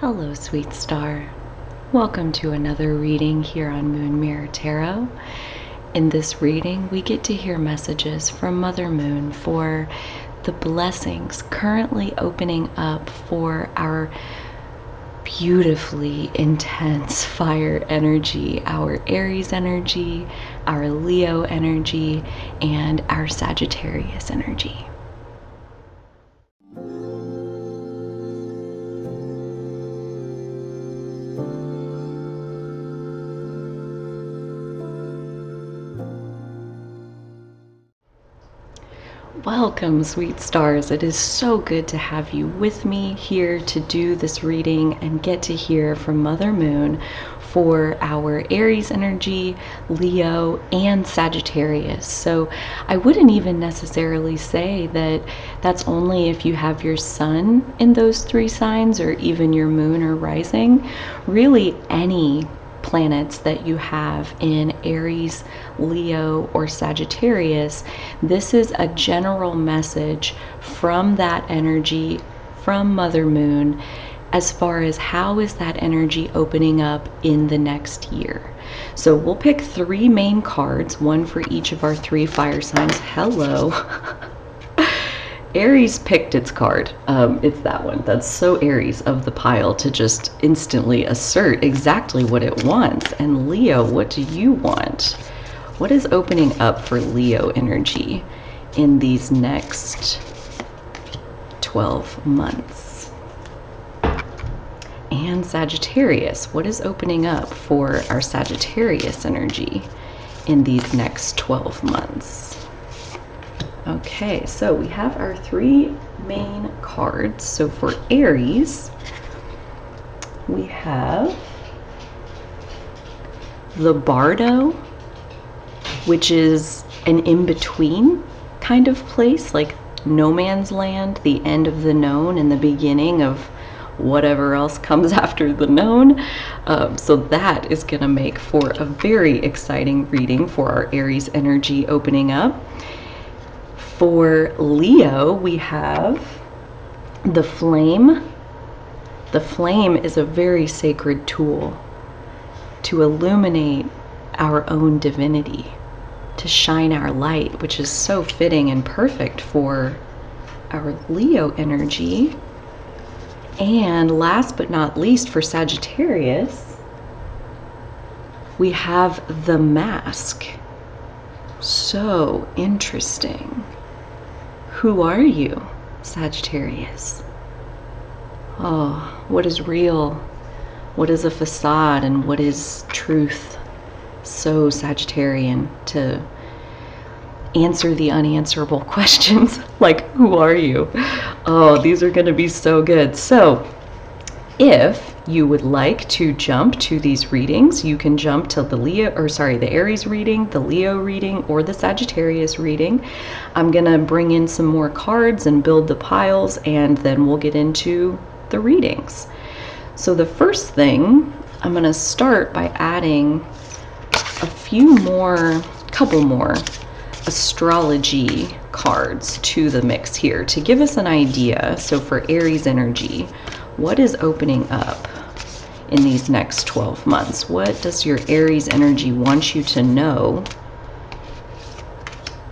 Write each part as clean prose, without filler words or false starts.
Hello, sweet star. Welcome to another reading here on Maniere Tarot. In this reading, we get to hear messages from Mother Moon for the blessings currently opening up for our beautifully intense fire energy, our Aries energy, our Leo energy, and our Sagittarius energy. Welcome, sweet stars. It is so good to have you with me here to do this reading and get to hear from Mother Moon for our Aries energy, Leo, and Sagittarius. So I wouldn't even necessarily say that that's only if you have your sun in those three signs or even your moon or rising. Really, any planets that you have in Aries, Leo, or Sagittarius, this is a general message from that energy, from Mother Moon, as far as how is that energy opening up in the next year. So we'll pick three main cards, one for each of our three fire signs. Hello. Aries picked its card. It's that one. That's so Aries of the pile to just instantly assert exactly what it wants. And Leo, what do you want? What is opening up for Leo energy in these next 12 months? And Sagittarius, what is opening up for our Sagittarius energy in these next 12 months? Okay, so we have our three main cards. So for Aries, we have the Bardo, which is an in-between kind of place, like no man's land, the end of the known and the beginning of whatever else comes after the known. So that is going to make for a very exciting reading for our Aries energy opening up. For Leo, we have the flame. The flame is a very sacred tool to illuminate our own divinity, to shine our light, which is so fitting and perfect for our Leo energy. And last but not least, for Sagittarius, we have the mask. So interesting. Who are you, Sagittarius? Oh, what is real? What is a facade and what is truth? So Sagittarian to answer the unanswerable questions like, who are you? Oh, these are going to be so good. So if you would like to jump to these readings, you can jump to the Aries reading, the Leo reading, or the Sagittarius reading. I'm gonna bring in some more cards and build the piles, and then we'll get into the readings. So the first thing, I'm gonna start by adding couple more astrology cards to the mix here to give us an idea. So for Aries energy, what is opening up in these next 12 months? What does your Aries energy want you to know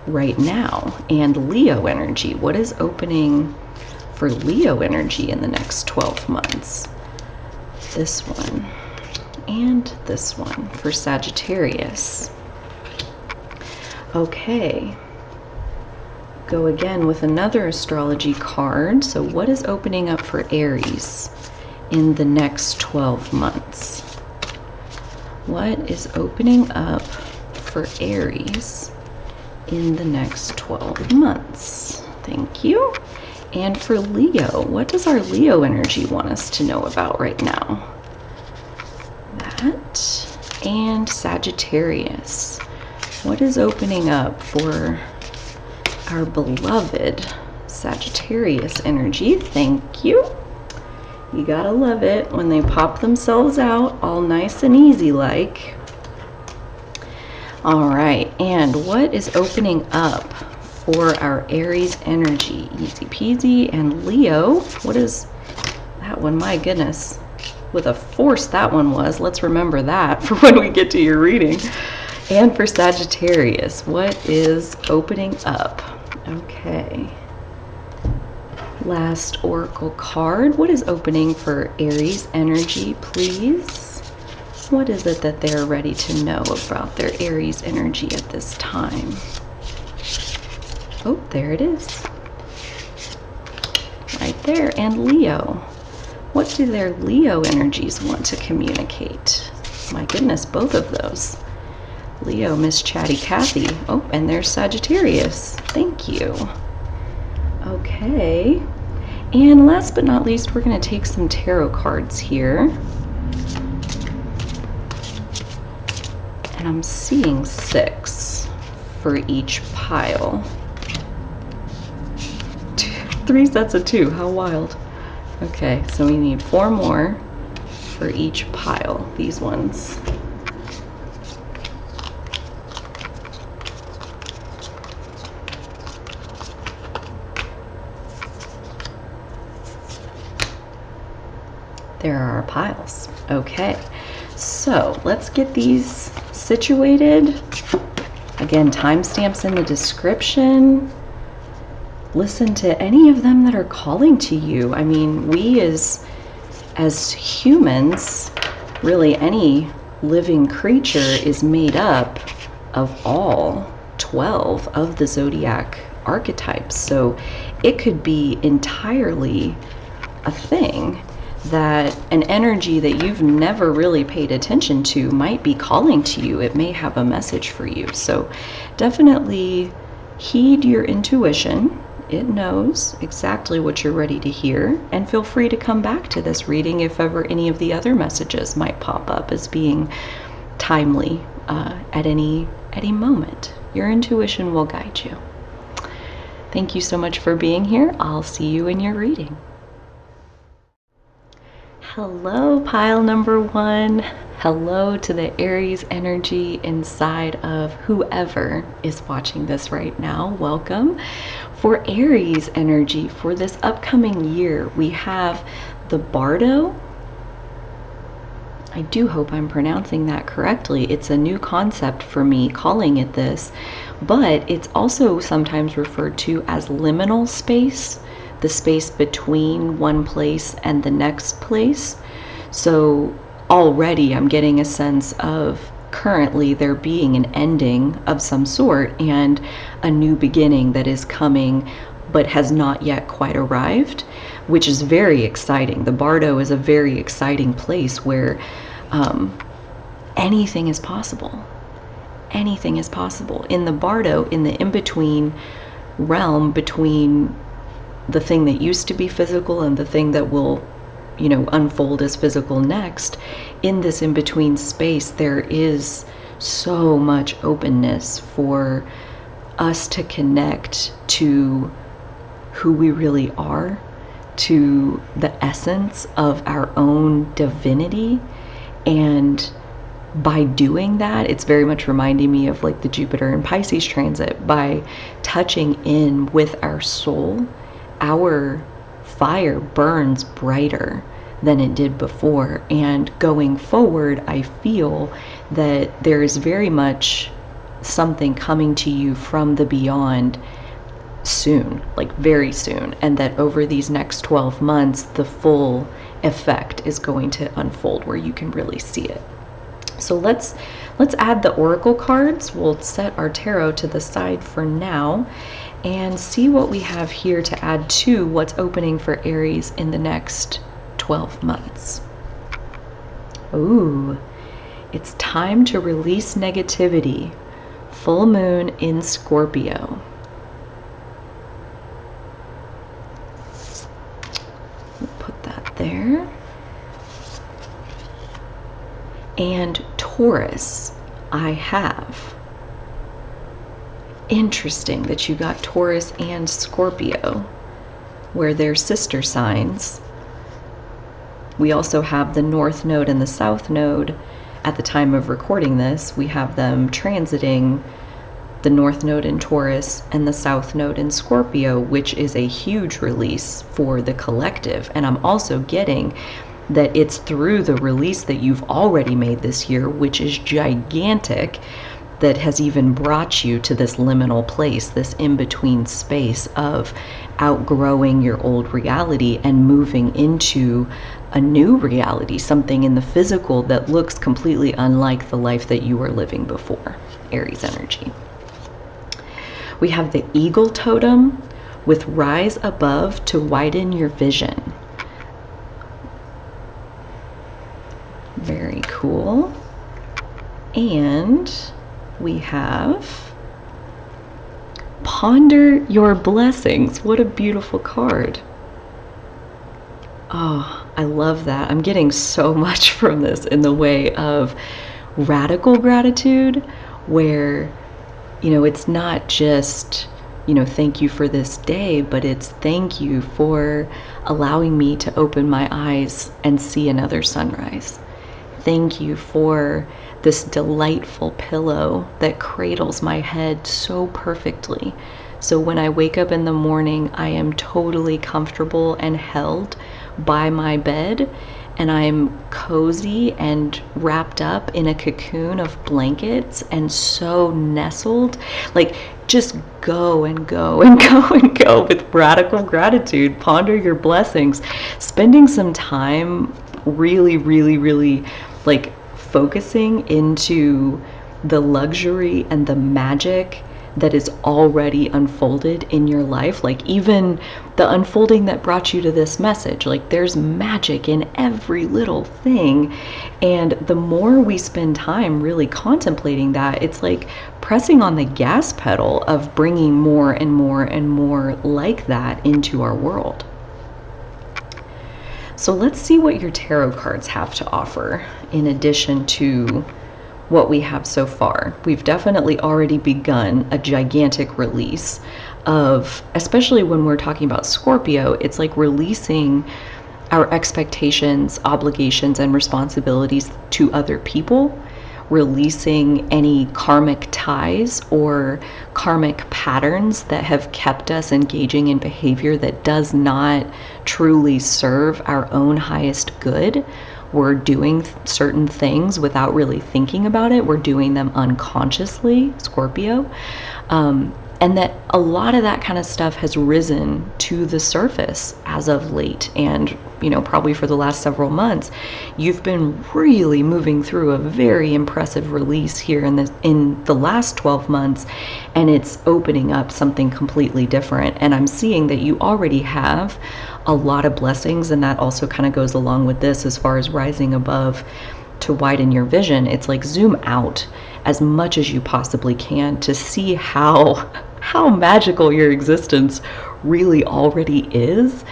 right now? And Leo energy, what is opening for Leo energy in the next 12 months? This one and this one for Sagittarius. Okay. Go again with another astrology card. So what is opening up for Aries in the next 12 months? What is opening up for Aries in the next 12 months? Thank you. And for Leo, what does our Leo energy want us to know about right now? That. And Sagittarius, what is opening up for our beloved Sagittarius energy? Thank you. You gotta love it when they pop themselves out all nice and easy like. All right, and what is opening up for our Aries energy? Easy peasy. And Leo, what is that one? My goodness. with a force that one was. Let's remember that for when we get to your reading. And for Sagittarius, what is opening up? Okay. Last oracle card. What is opening for Aries energy, please? What is it that they're ready to know about their Aries energy at this time? Oh, there it is. Right there. And Leo. What do their Leo energies want to communicate? My goodness, both of those. Leo, Miss Chatty Cathy. Oh, and there's Sagittarius. Thank you. Okay. And last but not least, we're going to take some tarot cards here. And I'm seeing 6 for each pile. 3 sets of 2. How wild. Okay, so we need 4 more for each pile, these ones. There are our piles. Okay, so let's get these situated. Again, timestamps in the description. Listen to any of them that are calling to you. I mean, we as humans, really any living creature is made up of all 12 of the zodiac archetypes. So it could be entirely a thing that an energy that you've never really paid attention to might be calling to you. It may have a message for you. So definitely heed your intuition. It knows exactly what you're ready to hear, and feel free to come back to this reading if ever any of the other messages might pop up as being timely at any moment. Your intuition will guide you. Thank you so much for being here. I'll see you in your reading. Hello, pile number 1. Hello to the Aries energy inside of whoever is watching this right now. Welcome. For Aries energy for this upcoming year, we have the Bardo. I do hope I'm pronouncing that correctly. It's a new concept for me calling it this, but it's also sometimes referred to as liminal space, the space between one place and the next place. So already I'm getting a sense of currently there being an ending of some sort and a new beginning that is coming but has not yet quite arrived, which is very exciting. The Bardo is a very exciting place where anything is possible. Anything is possible. In the Bardo, in the in-between realm between the thing that used to be physical and the thing that will, unfold as physical next, in this in-between space, there is so much openness for us to connect to who we really are, to the essence of our own divinity. And by doing that, it's very much reminding me of like the Jupiter and Pisces transit. By touching in with our soul, our fire burns brighter than it did before. And going forward, I feel that there is very much something coming to you from the beyond soon, like very soon, and that over these next 12 months, the full effect is going to unfold where you can really see it. So let's add the oracle cards. We'll set our tarot to the side for now and see what we have here to add to what's opening for Aries in the next 12 months. Ooh, it's time to release negativity. Full moon in Scorpio. We'll put that there. And Taurus, I have. Interesting that you got Taurus and Scorpio, where they're sister signs. We also have the North Node and the South Node. At the time of recording this, we have them transiting the North Node in Taurus and the South Node in Scorpio, which is a huge release for the collective. And I'm also getting that it's through the release that you've already made this year, which is gigantic, that has even brought you to this liminal place, this in-between space of outgrowing your old reality and moving into a new reality, something in the physical that looks completely unlike the life that you were living before. Aries energy. We have the eagle totem with rise above to widen your vision. Very cool. And we have ponder your blessings. What a beautiful card. Oh, I love that. I'm getting so much from this in the way of radical gratitude, where, you know, it's not just, you know, thank you for this day, but it's thank you for allowing me to open my eyes and see another sunrise. Thank you for this delightful pillow that cradles my head so perfectly. So when I wake up in the morning, I am totally comfortable and held by my bed, and I'm cozy and wrapped up in a cocoon of blankets and so nestled. Like, just go and go and go and go with radical gratitude. Ponder your blessings. Spending some time really, really, really like focusing into the luxury and the magic that is already unfolded in your life. Like, even the unfolding that brought you to this message, like, there's magic in every little thing. And the more we spend time really contemplating that, it's like pressing on the gas pedal of bringing more and more and more like that into our world. So let's see what your tarot cards have to offer in addition to what we have so far. We've definitely already begun a gigantic release of, especially when we're talking about Scorpio, it's like releasing our expectations, obligations, and responsibilities to other people, releasing any karmic ties or karmic patterns that have kept us engaging in behavior that does not truly serve our own highest good. We're doing certain things without really thinking about it. We're doing them unconsciously, Scorpio. And that a lot of that kind of stuff has risen to the surface as of late. And, you know, probably for the last several months, you've been really moving through a very impressive release here in the last 12 months. And it's opening up something completely different. And I'm seeing that you already have a lot of blessings. And that also kind of goes along with this as far as rising above to widen your vision. It's like zoom out as much as you possibly can to see how magical your existence really already is.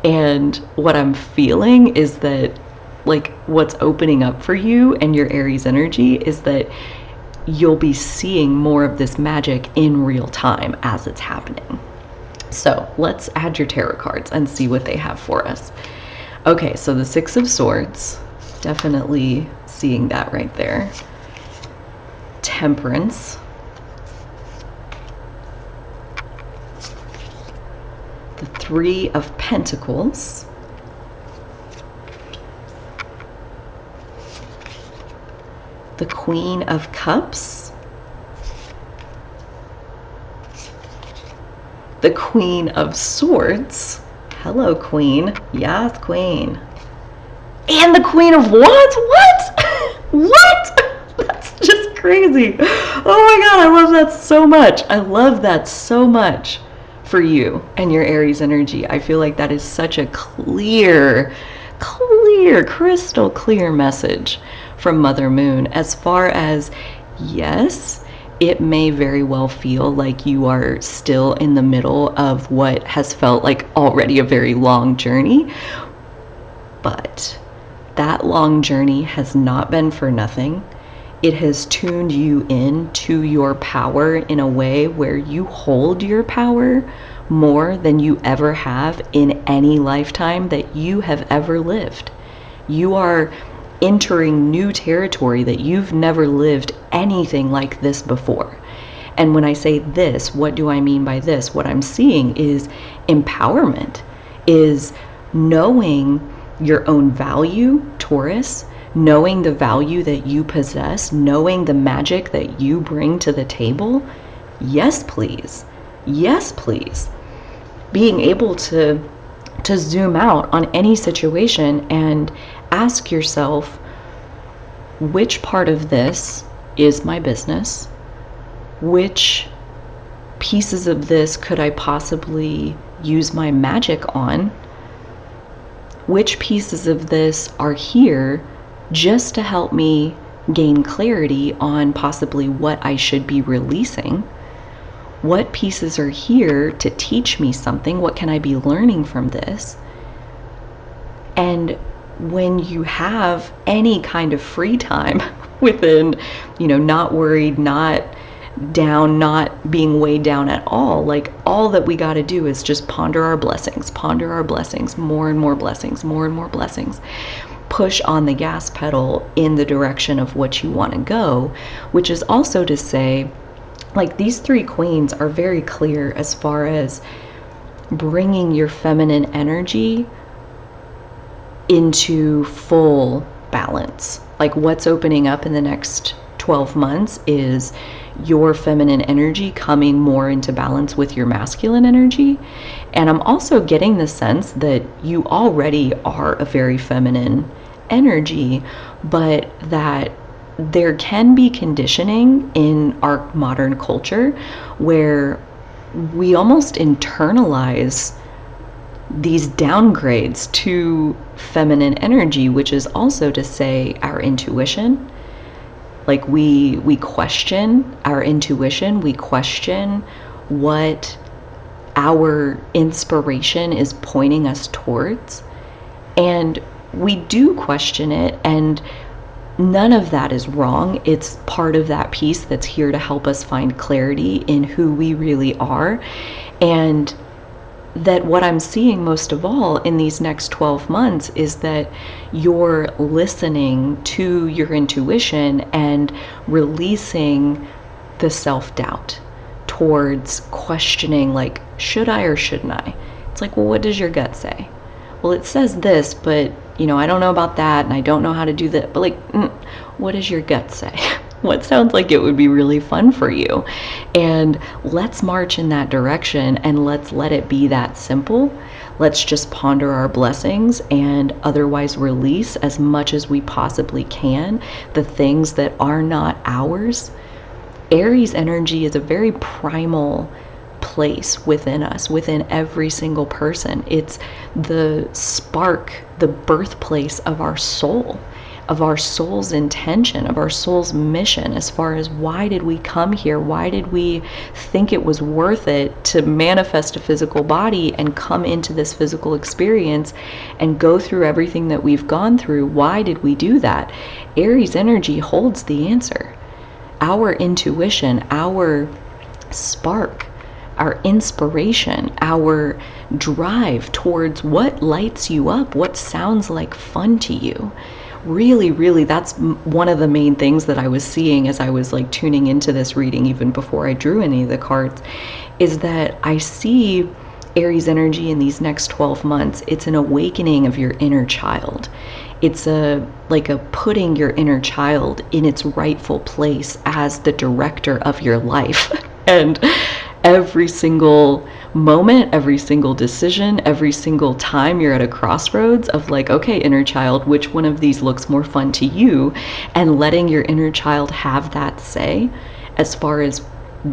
And what I'm feeling is that, like, what's opening up for you and your Aries energy is that you'll be seeing more of this magic in real time as it's happening. So let's add your tarot cards and see what they have for us. Okay, so the Six of Swords, definitely seeing that right there. Temperance. The Three of Pentacles. The Queen of Cups. The Queen of Swords. Hello, Queen. Yes, Queen. And the Queen of Wands? What? What? That's just crazy. Oh my God, I love that so much. I love that so much for you and your Aries energy. I feel like that is such a clear, crystal clear message from Mother Moon as far as, yes, it may very well feel like you are still in the middle of what has felt like already a very long journey, but that long journey has not been for nothing. It has tuned you in to your power in a way where you hold your power more than you ever have in any lifetime that you have ever lived. You are entering new territory that you've never lived anything like this before. And when I say this, what do I mean by this? What I'm seeing is empowerment, is knowing your own value, Taurus, knowing the value that you possess, knowing the magic that you bring to the table, yes, please. Yes, please. Being able to zoom out on any situation and ask yourself, which part of this is my business? Which pieces of this could I possibly use my magic on? Which pieces of this are here just to help me gain clarity on possibly what I should be releasing? What pieces are here to teach me something? What can I be learning from this? And when you have any kind of free time within, not worried, not down, not being weighed down at all, like all that we got to do is just ponder our blessings, more and more blessings, more and more blessings. Push on the gas pedal in the direction of what you want to go, which is also to say, like, these three queens are very clear as far as bringing your feminine energy into full balance. Like, what's opening up in the next 12 months is your feminine energy coming more into balance with your masculine energy. And I'm also getting the sense that you already are a very feminine energy, but that there can be conditioning in our modern culture where we almost internalize these downgrades to feminine energy, which is also to say our intuition. Like, we question our intuition, we question what our inspiration is pointing us towards, and we do question it, and none of that is wrong. It's part of that piece that's here to help us find clarity in who we really are. And that what I'm seeing most of all in these next 12 months is that you're listening to your intuition and releasing the self-doubt towards questioning, like, should I or shouldn't I? It's like, well, what does your gut say? Well, it says this, but I don't know about that, and I don't know how to do that. But like, what does your gut say? What sounds like it would be really fun for you? And let's march in that direction, and let's let it be that simple. Let's just ponder our blessings and otherwise release as much as we possibly can the things that are not ours. Aries energy is a very primal place within us, within every single person. It's the spark, the birthplace of our soul, of our soul's intention, of our soul's mission, as far as why did we come here? Why did we think it was worth it to manifest a physical body and come into this physical experience and go through everything that we've gone through? Why did we do that? Aries energy holds the answer. Our intuition, our spark, our inspiration, our drive towards what lights you up, what sounds like fun to you. Really, really, that's one of the main things that I was seeing as I was like tuning into this reading, even before I drew any of the cards, is that I see Aries energy in these next 12 months. It's an awakening of your inner child. It's like a putting your inner child in its rightful place as the director of your life. And every single moment, every single decision, every single time you're at a crossroads of like, okay, inner child, which one of these looks more fun to you? And letting your inner child have that say as far as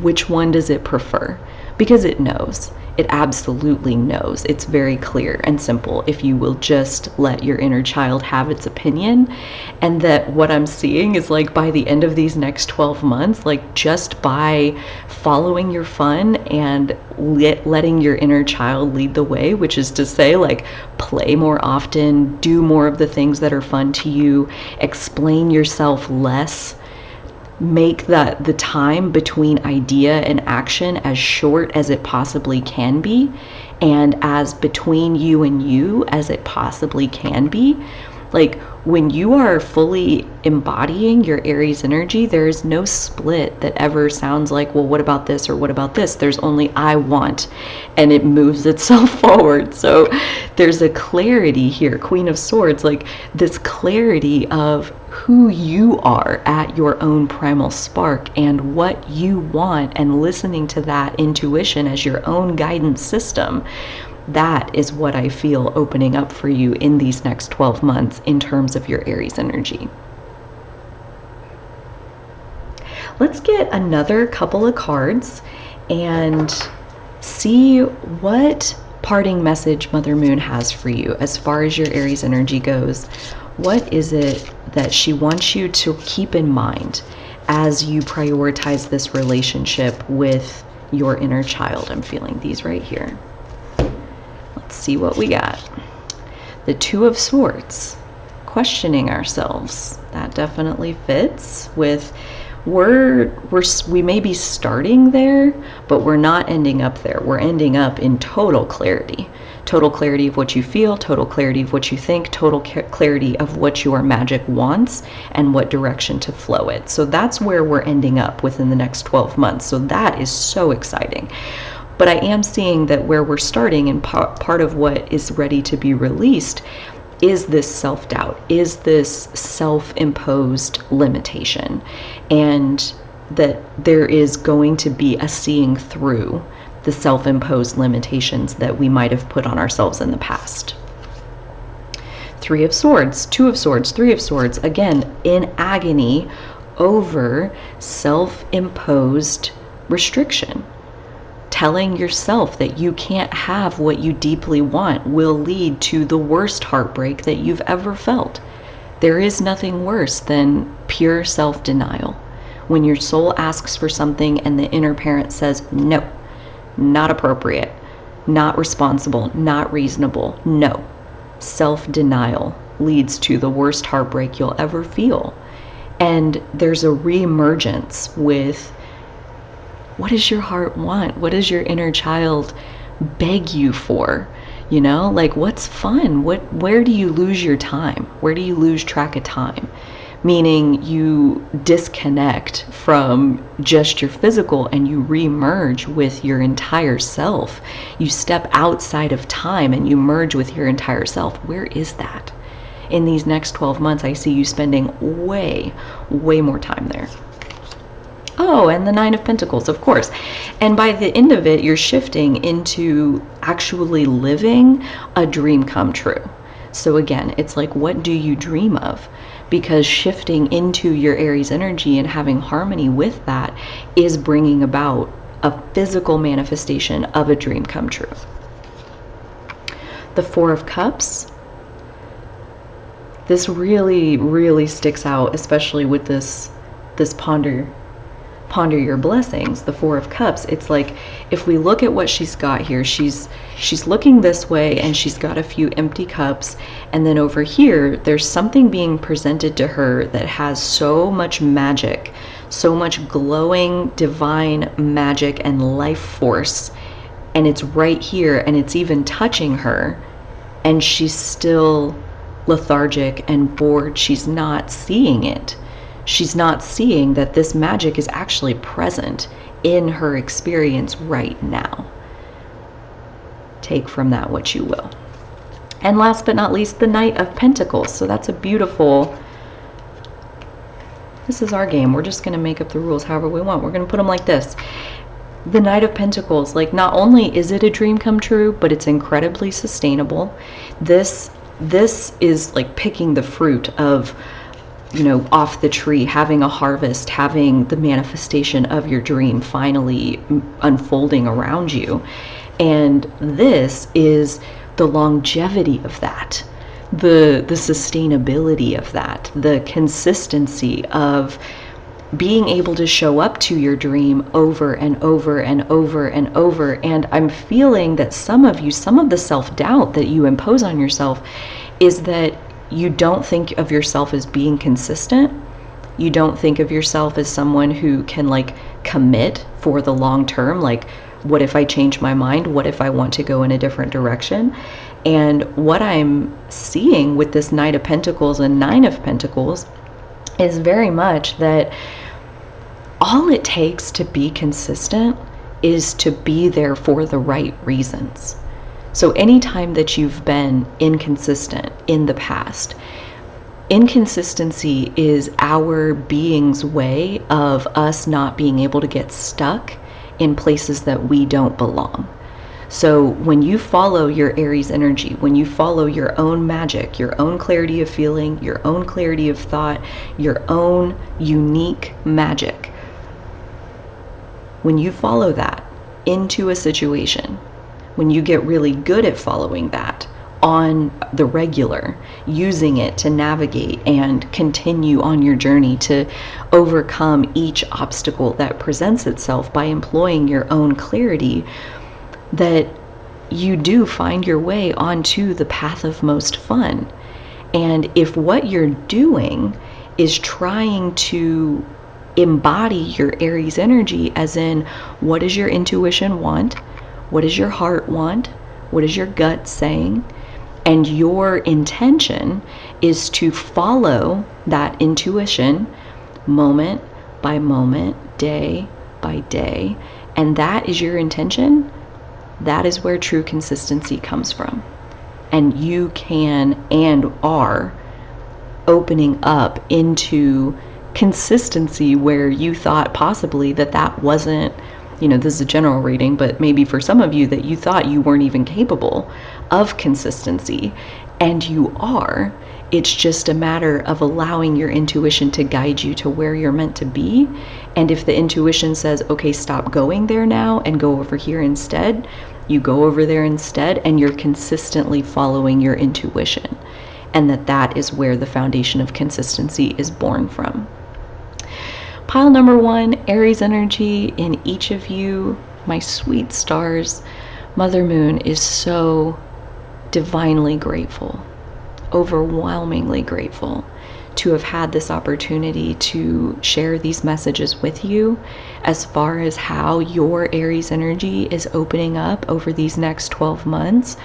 which one does it prefer, because it knows. It absolutely knows. It's very clear and simple if you will just let your inner child have its opinion. And that what I'm seeing is like by the end of these next 12 months, like just by following your fun and letting your inner child lead the way, which is to say, like, play more often, do more of the things that are fun to you, explain yourself less, make the time between idea and action as short as it possibly can be, and as between you and you as it possibly can be. Like when you are fully embodying your Aries energy, there is no split that ever sounds like, well, what about this or what about this? There's only I want, and it moves itself forward. So there's a clarity here, Queen of Swords, like this clarity of who you are at your own primal spark and what you want, and listening to that intuition as your own guidance system. That is what I feel opening up for you in these next 12 months in terms of your Aries energy. Let's get another couple of cards and see what parting message Mother Moon has for you as far as your Aries energy goes. What is it that she wants you to keep in mind as you prioritize this relationship with your inner child? I'm feeling these right here. Let's see what we got. The Two of Swords, questioning ourselves. That definitely fits with we may be starting there, but we're not ending up there. We're ending up in total clarity. Total clarity of what you feel, total clarity of what you think, total clarity of what your magic wants and what direction to flow it. So that's where we're ending up within the next 12 months. So that is so exciting. But I am seeing that where we're starting, and part of what is ready to be released, is this self-doubt, is this self-imposed limitation, and that there is going to be a seeing through the self-imposed limitations that we might have put on ourselves in the past. Three of Swords, Two of Swords, Three of Swords, again, in agony over self-imposed restriction. Telling yourself that you can't have what you deeply want will lead to the worst heartbreak that you've ever felt. There is nothing worse than pure self-denial. When your soul asks for something and the inner parent says, no, not appropriate, not responsible, not reasonable, no. Self-denial leads to the worst heartbreak you'll ever feel. And there's a re-emergence with, what does your heart want? What does your inner child beg you for? You know, like what's fun? Where do you lose your time? Where do you lose track of time? Meaning you disconnect from just your physical and you re-merge with your entire self. You step outside of time and you merge with your entire self. Where is that? In these next 12 months, I see you spending way more time there. Oh, and the Nine of Pentacles, of course. And by the end of it, you're shifting into actually living a dream come true. So again, it's like, what do you dream of? Because shifting into your Aries energy and having harmony with that is bringing about a physical manifestation of a dream come true. The Four of Cups. This really sticks out, especially with this ponder your blessings, the Four of Cups. It's like, if we look at what she's got here, she's looking this way and she's got a few empty cups, and then over here there's something being presented to her that has so much magic, so much glowing divine magic and life force, and it's right here and it's even touching her, and she's still lethargic and bored. She's not seeing it. She's not seeing that this magic is actually present in her experience right now. Take from that what you will. And last but not least, the Knight of Pentacles. So that's a beautiful, this is our game. We're just going to make up the rules however we want. We're going to put them like this. The Knight of Pentacles, like, not only is it a dream come true, but it's incredibly sustainable. This is like picking the fruit of, you know, off the tree, having a harvest, having the manifestation of your dream finally unfolding around you. And this is the longevity of that, the sustainability of that, the consistency of being able to show up to your dream over and over and over and over. And I'm feeling that some of the self-doubt that you impose on yourself is that you don't think of yourself as being consistent. You don't think of yourself as someone who can like commit for the long term. Like, what if I change my mind? What if I want to go in a different direction? And what I'm seeing with this Knight of Pentacles and Nine of Pentacles is very much that all it takes to be consistent is to be there for the right reasons. So anytime that you've been inconsistent in the past, inconsistency is our being's way of us not being able to get stuck in places that we don't belong. So when you follow your Aries energy, when you follow your own magic, your own clarity of feeling, your own clarity of thought, your own unique magic, when you follow that into a situation, when you get really good at following that on the regular, using it to navigate and continue on your journey to overcome each obstacle that presents itself by employing your own clarity, that you do find your way onto the path of most fun. And if what you're doing is trying to embody your Aries energy, as in, what does your intuition want? What does your heart want? What is your gut saying? And your intention is to follow that intuition moment by moment, day by day, and that is your intention, that is where true consistency comes from. And you can and are opening up into consistency where you thought possibly that wasn't, this is a general reading, but maybe for some of you that you thought you weren't even capable of consistency, and you are. It's just a matter of allowing your intuition to guide you to where you're meant to be. And if the intuition says, okay, stop going there now and go over here instead, you go over there instead, and you're consistently following your intuition. And that is where the foundation of consistency is born from. Pile number 1, Aries energy in each of you, my sweet stars. Mother Moon is so divinely grateful, overwhelmingly grateful to have had this opportunity to share these messages with you as far as how your Aries energy is opening up over these next 12 months.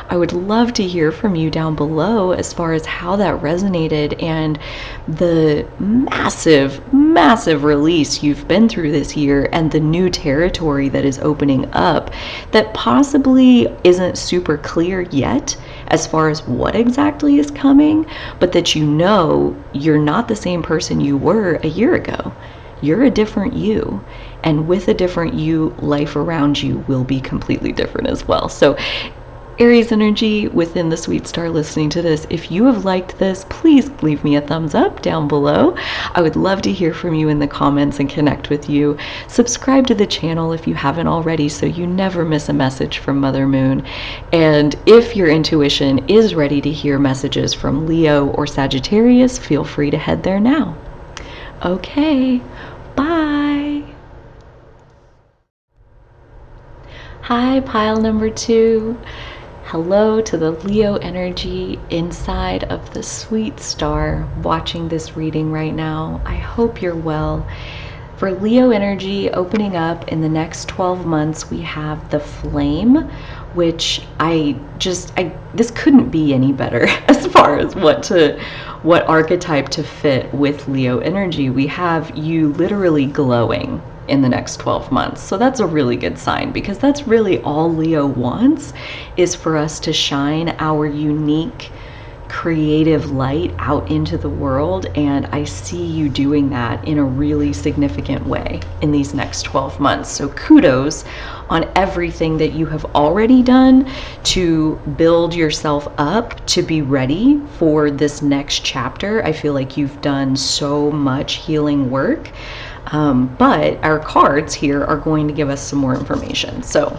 I would love to hear from you down below as far as how that resonated and the massive, massive release you've been through this year and the new territory that is opening up that possibly isn't super clear yet as far as what exactly is coming, but that you're not the same person you were a year ago. You're a different you. And with a different you, life around you will be completely different as well. So Aries energy within the sweet star listening to this, if you have liked this, please leave me a thumbs up down below. I would love to hear from you in the comments and connect with you. Subscribe to the channel if you haven't already so you never miss a message from Mother Moon. And if your intuition is ready to hear messages from Leo or Sagittarius, feel free to head there now. Okay, bye. Hi, pile number 2. Hello to the Leo energy inside of the sweet star watching this reading right now. I hope you're well. For Leo energy opening up in the next 12 months, we have the flame, which this couldn't be any better as far as what archetype to fit with Leo energy. We have you literally glowing in the next 12 months. So that's a really good sign, because that's really all Leo wants, is for us to shine our unique creative light out into the world. And I see you doing that in a really significant way in these next 12 months. So kudos on everything that you have already done to build yourself up to be ready for this next chapter. I feel like you've done so much healing work. But our cards here are going to give us some more information. So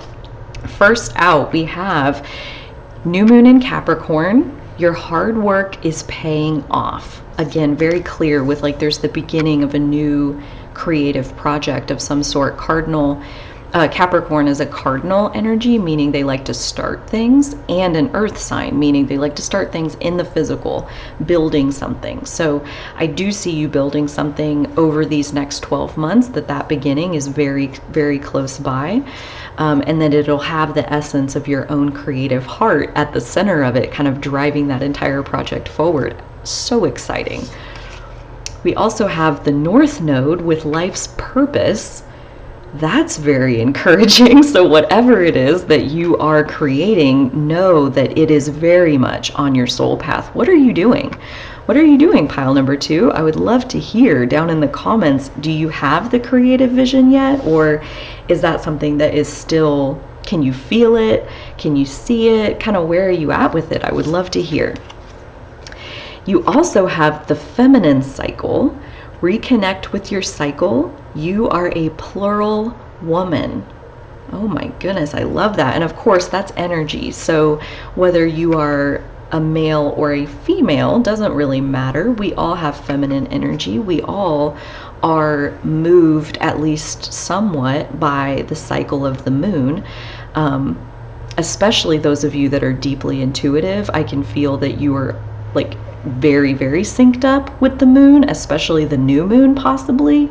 first out, we have New Moon in Capricorn. Your hard work is paying off. Again, very clear with there's the beginning of a new creative project of some sort. Cardinal Capricorn is a cardinal energy, meaning they like to start things, and an earth sign, meaning they like to start things in the physical, building something. So I do see you building something over these next 12 months, that beginning is very, very close by. And then it'll have the essence of your own creative heart at the center of it, kind of driving that entire project forward. So exciting. We also have the North Node with life's purpose. That's very encouraging. So whatever it is that you are creating, know that it is very much on your soul path. What are you doing? What are you doing, pile number 2? I would love to hear down in the comments, do you have the creative vision yet? Or is that something that is still, can you feel it? Can you see it? Kind of where are you at with it? I would love to hear. You also have the feminine cycle. Reconnect with your cycle. You are a plural woman. Oh my goodness, I love that. And of course, that's energy. So whether you are a male or a female doesn't really matter. We all have feminine energy. We all are moved, at least somewhat, by the cycle of the moon. Especially those of you that are deeply intuitive, I can feel that you are like very, very synced up with the moon, especially the new moon, possibly,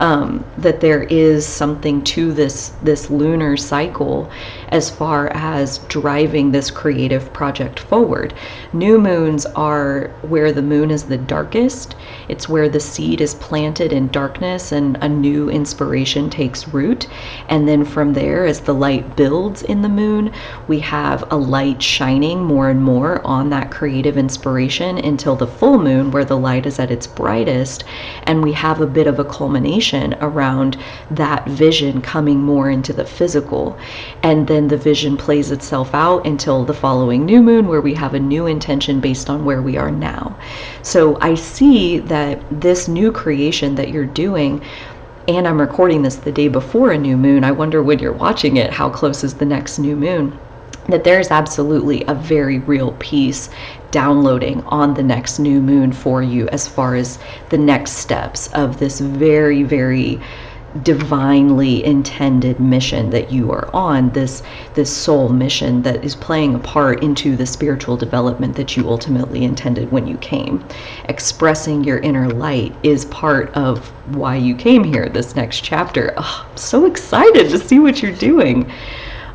that there is something to this lunar cycle as far as driving this creative project forward. New moons are where the moon is the darkest. It's where the seed is planted in darkness and a new inspiration takes root. And then from there, as the light builds in the moon, we have a light shining more and more on that creative inspiration until the full moon, where the light is at its brightest, and we have a bit of a culmination around that vision coming more into the physical. And then the vision plays itself out until the following new moon, where we have a new intention based on where we are now. So I see that this new creation that you're doing, and I'm recording this the day before a new moon, I wonder when you're watching it, how close is the next new moon, that there's absolutely a very real piece downloading on the next new moon for you as far as the next steps of this very, very divinely intended mission that you are on, this soul mission that is playing a part into the spiritual development that you ultimately intended when you came. Expressing your inner light is part of why you came here, this next chapter. Oh, I'm so excited to see what you're doing.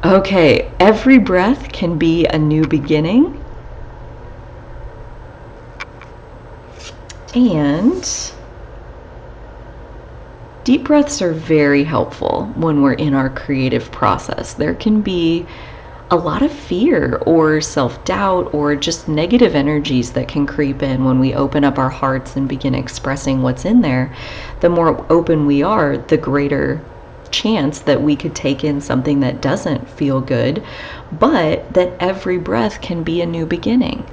Okay, every breath can be a new beginning. And deep breaths are very helpful when we're in our creative process. There can be a lot of fear or self-doubt or just negative energies that can creep in when we open up our hearts and begin expressing what's in there. The more open we are, the greater chance that we could take in something that doesn't feel good, but that every breath can be a new beginning.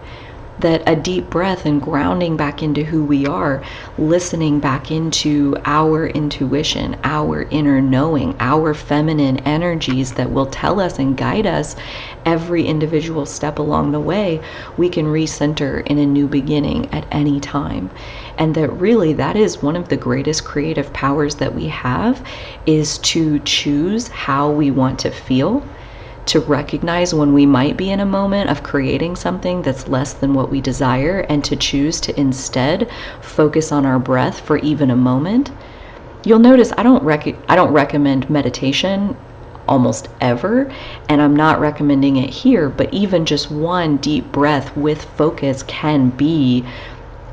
That a deep breath and grounding back into who we are, listening back into our intuition, our inner knowing, our feminine energies that will tell us and guide us every individual step along the way, we can recenter in a new beginning at any time. And that really, that is one of the greatest creative powers that we have, is to choose how we want to feel, to recognize when we might be in a moment of creating something that's less than what we desire, and to choose to instead focus on our breath for even a moment. You'll notice I don't recommend meditation almost ever, and I'm not recommending it here, but even just one deep breath with focus can be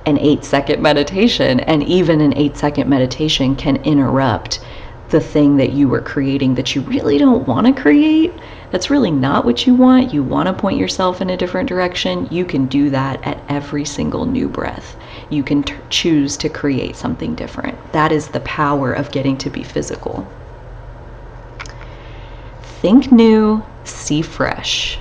an 8-second meditation, and even an 8-second meditation can interrupt the thing that you were creating that you really don't want to create. That's really not what you want. You want to point yourself in a different direction. You can do that at every single new breath. You can choose to create something different. That is the power of getting to be physical. Think new, see fresh.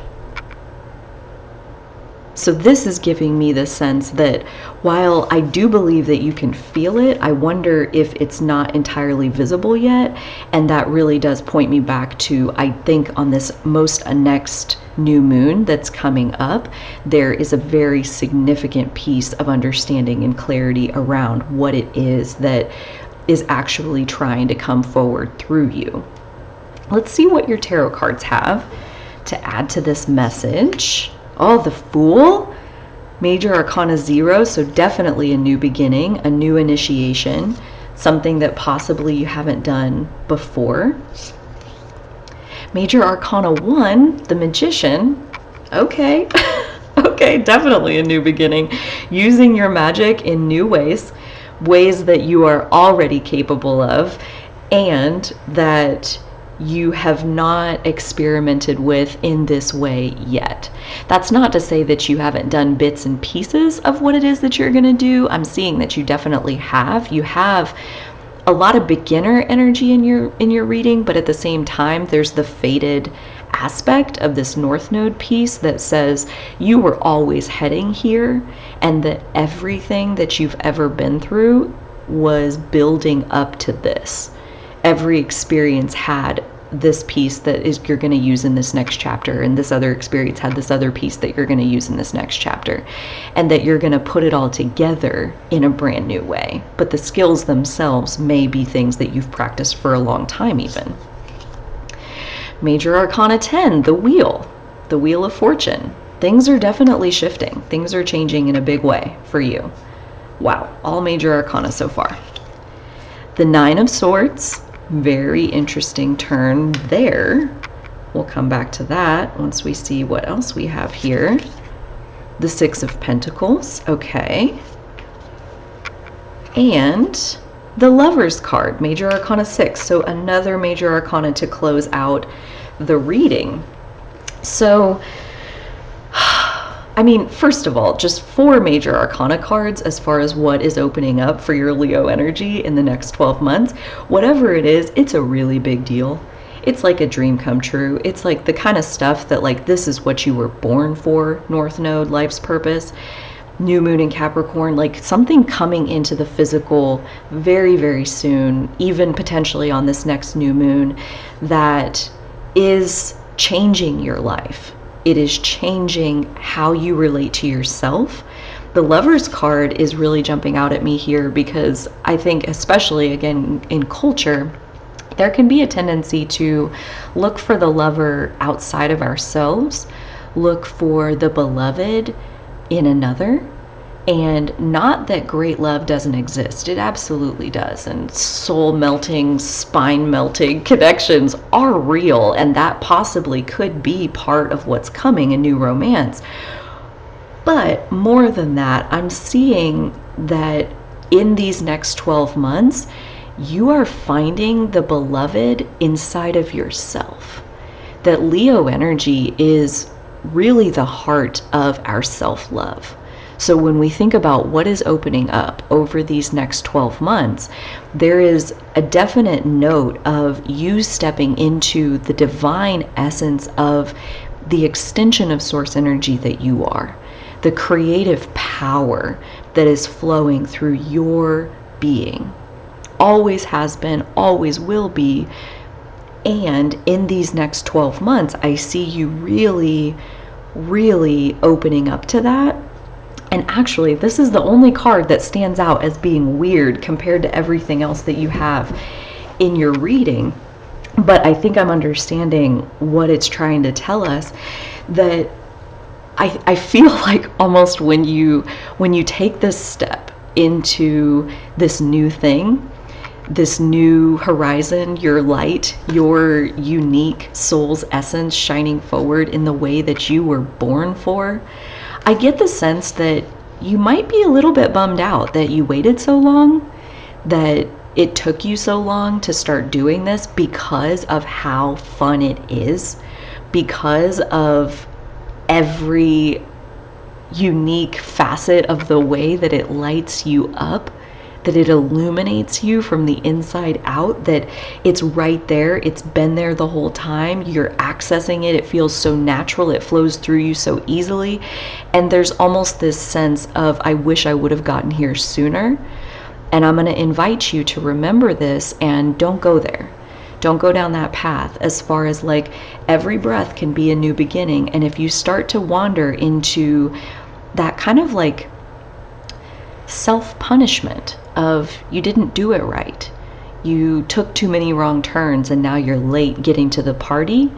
So this is giving me the sense that while I do believe that you can feel it, I wonder if it's not entirely visible yet. And that really does point me back to, I think on this next new moon that's coming up, there is a very significant piece of understanding and clarity around what it is that is actually trying to come forward through you. Let's see what your tarot cards have to add to this message. Oh, the Fool. Major Arcana 0, so definitely a new beginning, a new initiation, something that possibly you haven't done before. Major Arcana 1, the Magician. Okay, okay, definitely a new beginning. Using your magic in new ways, ways that you are already capable of, and that you have not experimented with in this way yet. That's not to say that you haven't done bits and pieces of what it is that you're going to do. I'm seeing that you definitely have. You have a lot of beginner energy in your reading, but at the same time there's the fated aspect of this North Node piece that says you were always heading here, and that everything that you've ever been through was building up to this. Every experience had this piece that is you're going to use in this next chapter, and this other experience had this other piece that you're going to use in this next chapter, and that you're going to put it all together in a brand new way. But the skills themselves may be things that you've practiced for a long time even. Major Arcana 10, the Wheel of Fortune. Things are definitely shifting. Things are changing in a big way for you. Wow, all major arcana so far. The Nine of Swords, very interesting turn there. We'll come back to that once we see what else we have here. The Six of Pentacles, okay. And the Lover's card, Major Arcana 6, so another Major Arcana to close out the reading. So, I mean, first of all, just 4 Major Arcana cards as far as what is opening up for your Leo energy in the next 12 months. Whatever it is, it's a really big deal. It's like a dream come true. It's like the kind of stuff that, like, this is what you were born for, North Node, life's purpose. New moon in Capricorn, like something coming into the physical very, very soon, even potentially on this next new moon, that is changing your life. It is changing how you relate to yourself. The Lover's card is really jumping out at me here because I think, especially again in culture, there can be a tendency to look for the lover outside of ourselves, look for the beloved in another. And not that great love doesn't exist. It absolutely does. And soul-melting, spine-melting connections are real. And that possibly could be part of what's coming in new romance. But more than that, I'm seeing that in these next 12 months, you are finding the beloved inside of yourself. That Leo energy is really the heart of our self-love. So when we think about what is opening up over these next 12 months, there is a definite note of you stepping into the divine essence of the extension of source energy that you are, the creative power that is flowing through your being. Always has been, always will be. And in these next 12 months, I see you really, really opening up to that. And actually, this is the only card that stands out as being weird compared to everything else that you have in your reading. But I think I'm understanding what it's trying to tell us, that I feel like almost when you take this step into this new thing, this new horizon, your light, your unique soul's essence shining forward in the way that you were born for, I get the sense that you might be a little bit bummed out that you waited so long, that it took you so long to start doing this because of how fun it is, because of every unique facet of the way that it lights you up, that it illuminates you from the inside out, that it's right there, it's been there the whole time, you're accessing it, it feels so natural, it flows through you so easily, and there's almost this sense of, I wish I would have gotten here sooner. And I'm going to invite you to remember this and don't go there. Don't go down that path, as far as like every breath can be a new beginning. And if you start to wander into that kind of like self-punishment of you didn't do it right, you took too many wrong turns and now you're late getting to the party.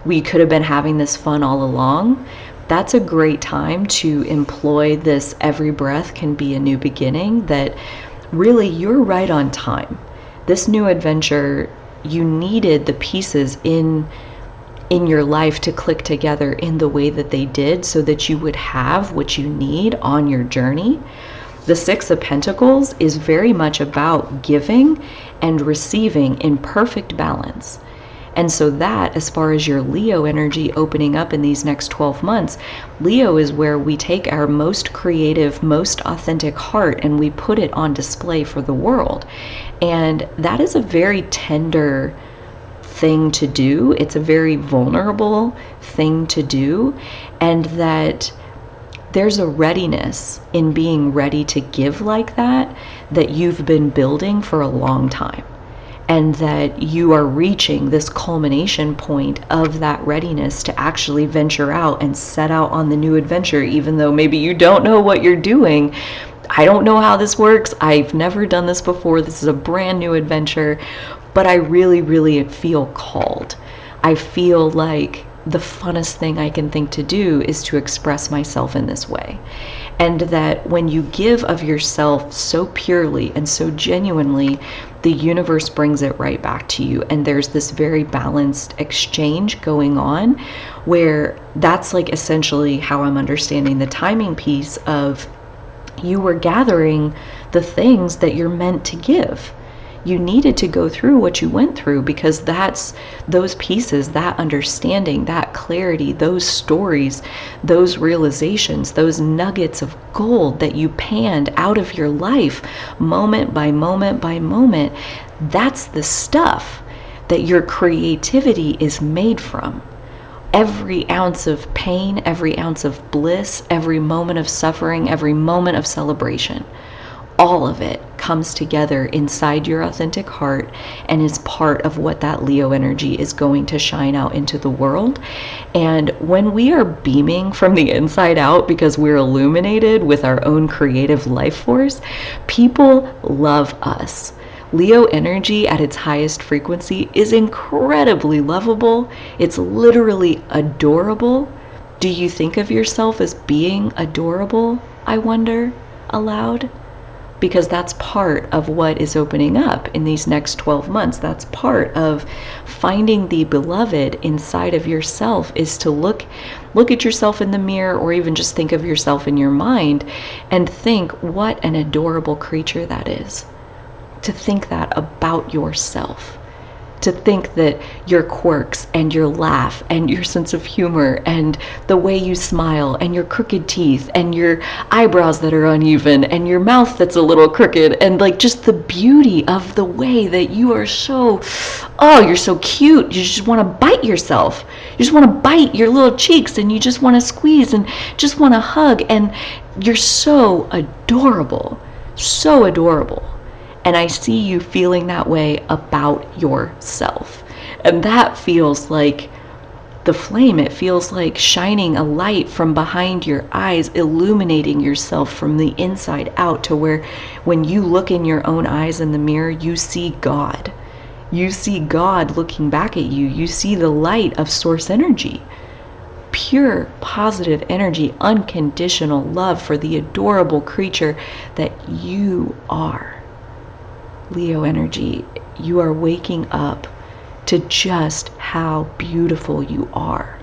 We could have been having this fun all along. That's a great time to employ this every breath can be a new beginning, that really you're right on time. This new adventure, you needed the pieces in your life to click together in the way that they did so that you would have what you need on your journey. The Six of Pentacles is very much about giving and receiving in perfect balance. And so that, as far as your Leo energy opening up in these next 12 months, Leo is where we take our most creative, most authentic heart and we put it on display for the world. And that is a very tender thing to do. It's a very vulnerable thing to do. And that there's a readiness in being ready to give like that you've been building for a long time. And that you are reaching this culmination point of that readiness to actually venture out and set out on the new adventure, even though maybe you don't know what you're doing. I don't know how this works. I've never done this before. This is a brand new adventure, but I really, really feel called. I feel like the funnest thing I can think to do is to express myself in this way. And that when you give of yourself so purely and so genuinely, the universe brings it right back to you. And there's this very balanced exchange going on, where that's like essentially how I'm understanding the timing piece of you were gathering the things that you're meant to give. You needed to go through what you went through, because that's those pieces, that understanding, that clarity, those stories, those realizations, those nuggets of gold that you panned out of your life moment by moment by moment. That's the stuff that your creativity is made from. Every ounce of pain, every ounce of bliss, every moment of suffering, every moment of celebration, all of it comes together inside your authentic heart and is part of what that Leo energy is going to shine out into the world. And when we are beaming from the inside out because we're illuminated with our own creative life force, people love us. Leo energy at its highest frequency is incredibly lovable. It's literally adorable. Do you think of yourself as being adorable, I wonder, aloud? Because that's part of what is opening up in these next 12 months. That's part of finding the beloved inside of yourself, is to look at yourself in the mirror, or even just think of yourself in your mind and think what an adorable creature that is. To think that about yourself. To think that your quirks and your laugh and your sense of humor and the way you smile and your crooked teeth and your eyebrows that are uneven and your mouth that's a little crooked, and like just the beauty of the way that you are so, you're so cute. You just want to bite yourself. You just want to bite your little cheeks, and you just want to squeeze and just want to hug, and you're so adorable. So adorable. And I see you feeling that way about yourself. And that feels like the flame. It feels like shining a light from behind your eyes, illuminating yourself from the inside out, to where when you look in your own eyes in the mirror, you see God. You see God looking back at you. You see the light of source energy. Pure, positive energy, unconditional love for the adorable creature that you are. Leo energy, you are waking up to just how beautiful you are.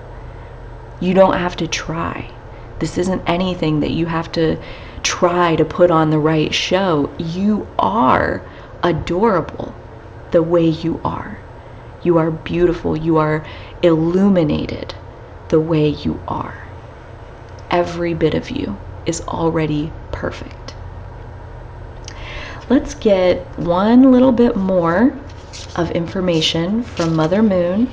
You don't have to try. This isn't anything that you have to try to put on the right show. You are adorable the way you are. You are beautiful. You are illuminated the way you are. Every bit of you is already perfect. Let's get one little bit more of information from Mother Moon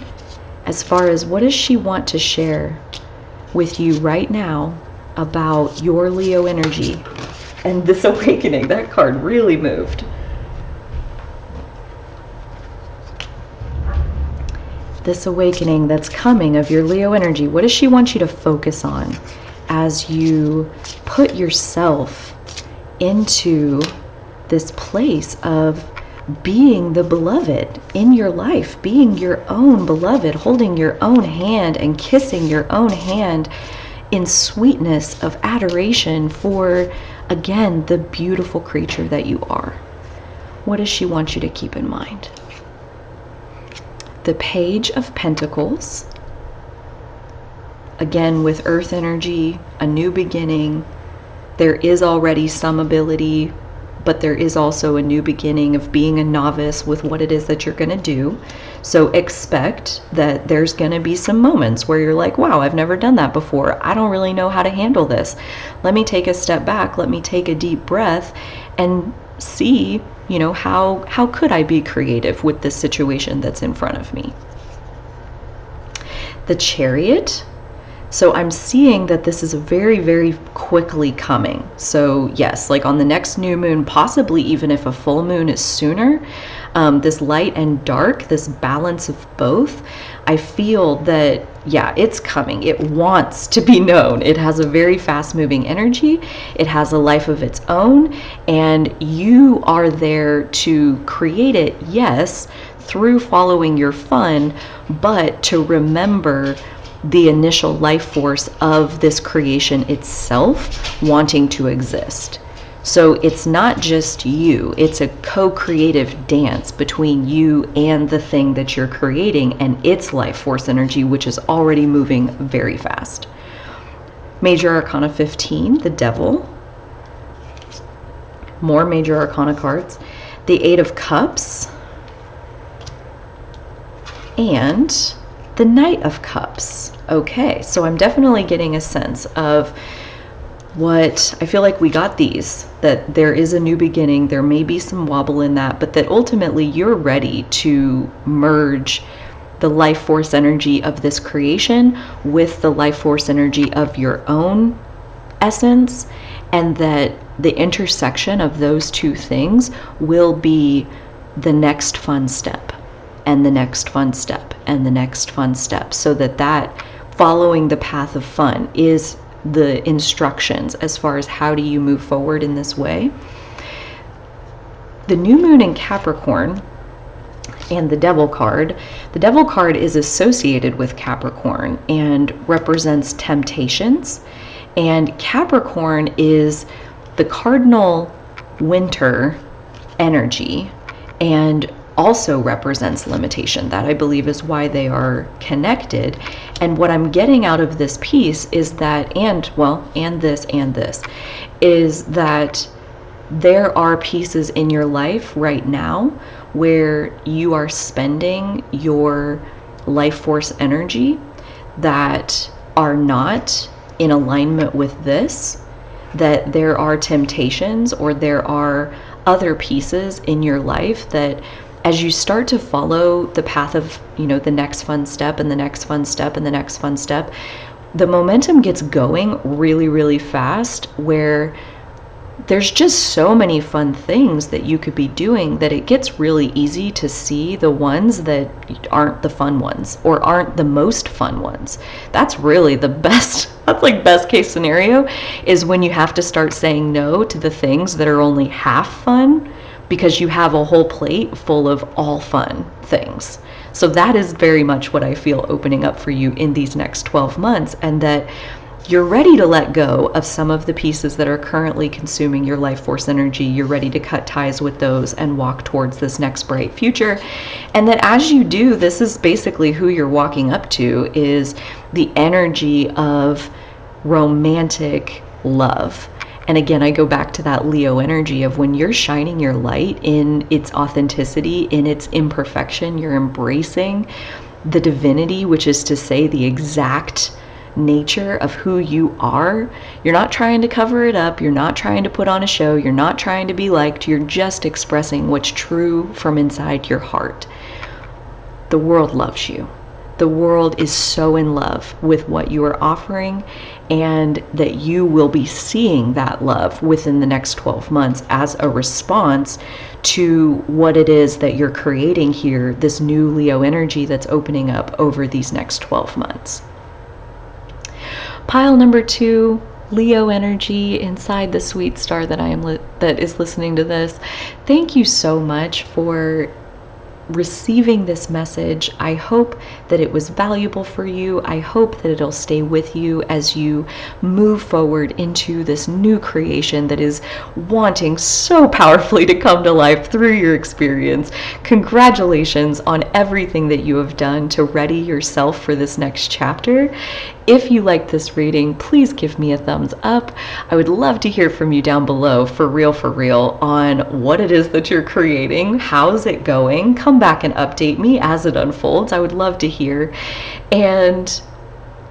as far as what does she want to share with you right now about your Leo energy and this awakening. That card really moved. This awakening that's coming of your Leo energy. What does she want you to focus on as you put yourself into this place of being the beloved in your life, being your own beloved, holding your own hand and kissing your own hand in sweetness of adoration for, again, the beautiful creature that you are. What does she want you to keep in mind? The Page of Pentacles, again with earth energy, a new beginning. There is already some ability, but there is also a new beginning of being a novice with what it is that you're going to do. So expect that there's going to be some moments where you're like, wow, I've never done that before. I don't really know how to handle this. Let me take a step back. Let me take a deep breath and see, you know, how could I be creative with this situation that's in front of me? The Chariot. So I'm seeing that this is very, very quickly coming. So yes, like on the next new moon, possibly even if a full moon is sooner, this light and dark, this balance of both, I feel that, yeah, it's coming. It wants to be known. It has a very fast moving energy. It has a life of its own, and you are there to create it, yes, through following your fun, but to remember the initial life force of this creation itself wanting to exist. So it's not just you, it's a co-creative dance between you and the thing that you're creating and its life force energy, which is already moving very fast. Major Arcana 15, the Devil. More Major Arcana cards. The Eight of Cups. And the Knight of Cups. Okay, so I'm definitely getting a sense of what I feel like we got these, that there is a new beginning, there may be some wobble in that, but that ultimately you're ready to merge the life force energy of this creation with the life force energy of your own essence, and that the intersection of those two things will be the next fun step, and the next fun step, and the next fun step, so that following the path of fun is the instructions as far as how do you move forward in this way. The new moon in Capricorn and the Devil card. The Devil card is associated with Capricorn and represents temptations. And Capricorn is the cardinal winter energy and also represents limitation. That, I believe, is why they are connected. And what I'm getting out of this piece is that, and this, is that there are pieces in your life right now where you are spending your life force energy that are not in alignment with this, that there are temptations or there are other pieces in your life that, as you start to follow the path of, you know, the next fun step and the next fun step and the next fun step, the momentum gets going really, really fast, where there's just so many fun things that you could be doing that it gets really easy to see the ones that aren't the fun ones or aren't the most fun ones. That's really the best, that's like best case scenario, is when you have to start saying no to the things that are only half fun because you have a whole plate full of all fun things. So that is very much what I feel opening up for you in these next 12 months, and that you're ready to let go of some of the pieces that are currently consuming your life force energy. You're ready to cut ties with those and walk towards this next bright future. And that as you do, this is basically who you're walking up to, is the energy of romantic love. And again, I go back to that Leo energy of when you're shining your light in its authenticity, in its imperfection, you're embracing the divinity, which is to say the exact nature of who you are. You're not trying to cover it up. You're not trying to put on a show. You're not trying to be liked. You're just expressing what's true from inside your heart. The world loves you. The world is so in love with what you are offering, and that you will be seeing that love within the next 12 months as a response to what it is that you're creating here, this new Leo energy that's opening up over these next 12 months. Pile number 2, Leo energy inside the sweet star that that is listening to this. Thank you so much for receiving this message. I hope that it was valuable for you. I hope that it'll stay with you as you move forward into this new creation that is wanting so powerfully to come to life through your experience. Congratulations on everything that you have done to ready yourself for this next chapter. If you liked this reading, please give me a thumbs up. I would love to hear from you down below, for real, on what it is that you're creating. How's it going? Come back and update me as it unfolds. I would love to hear. And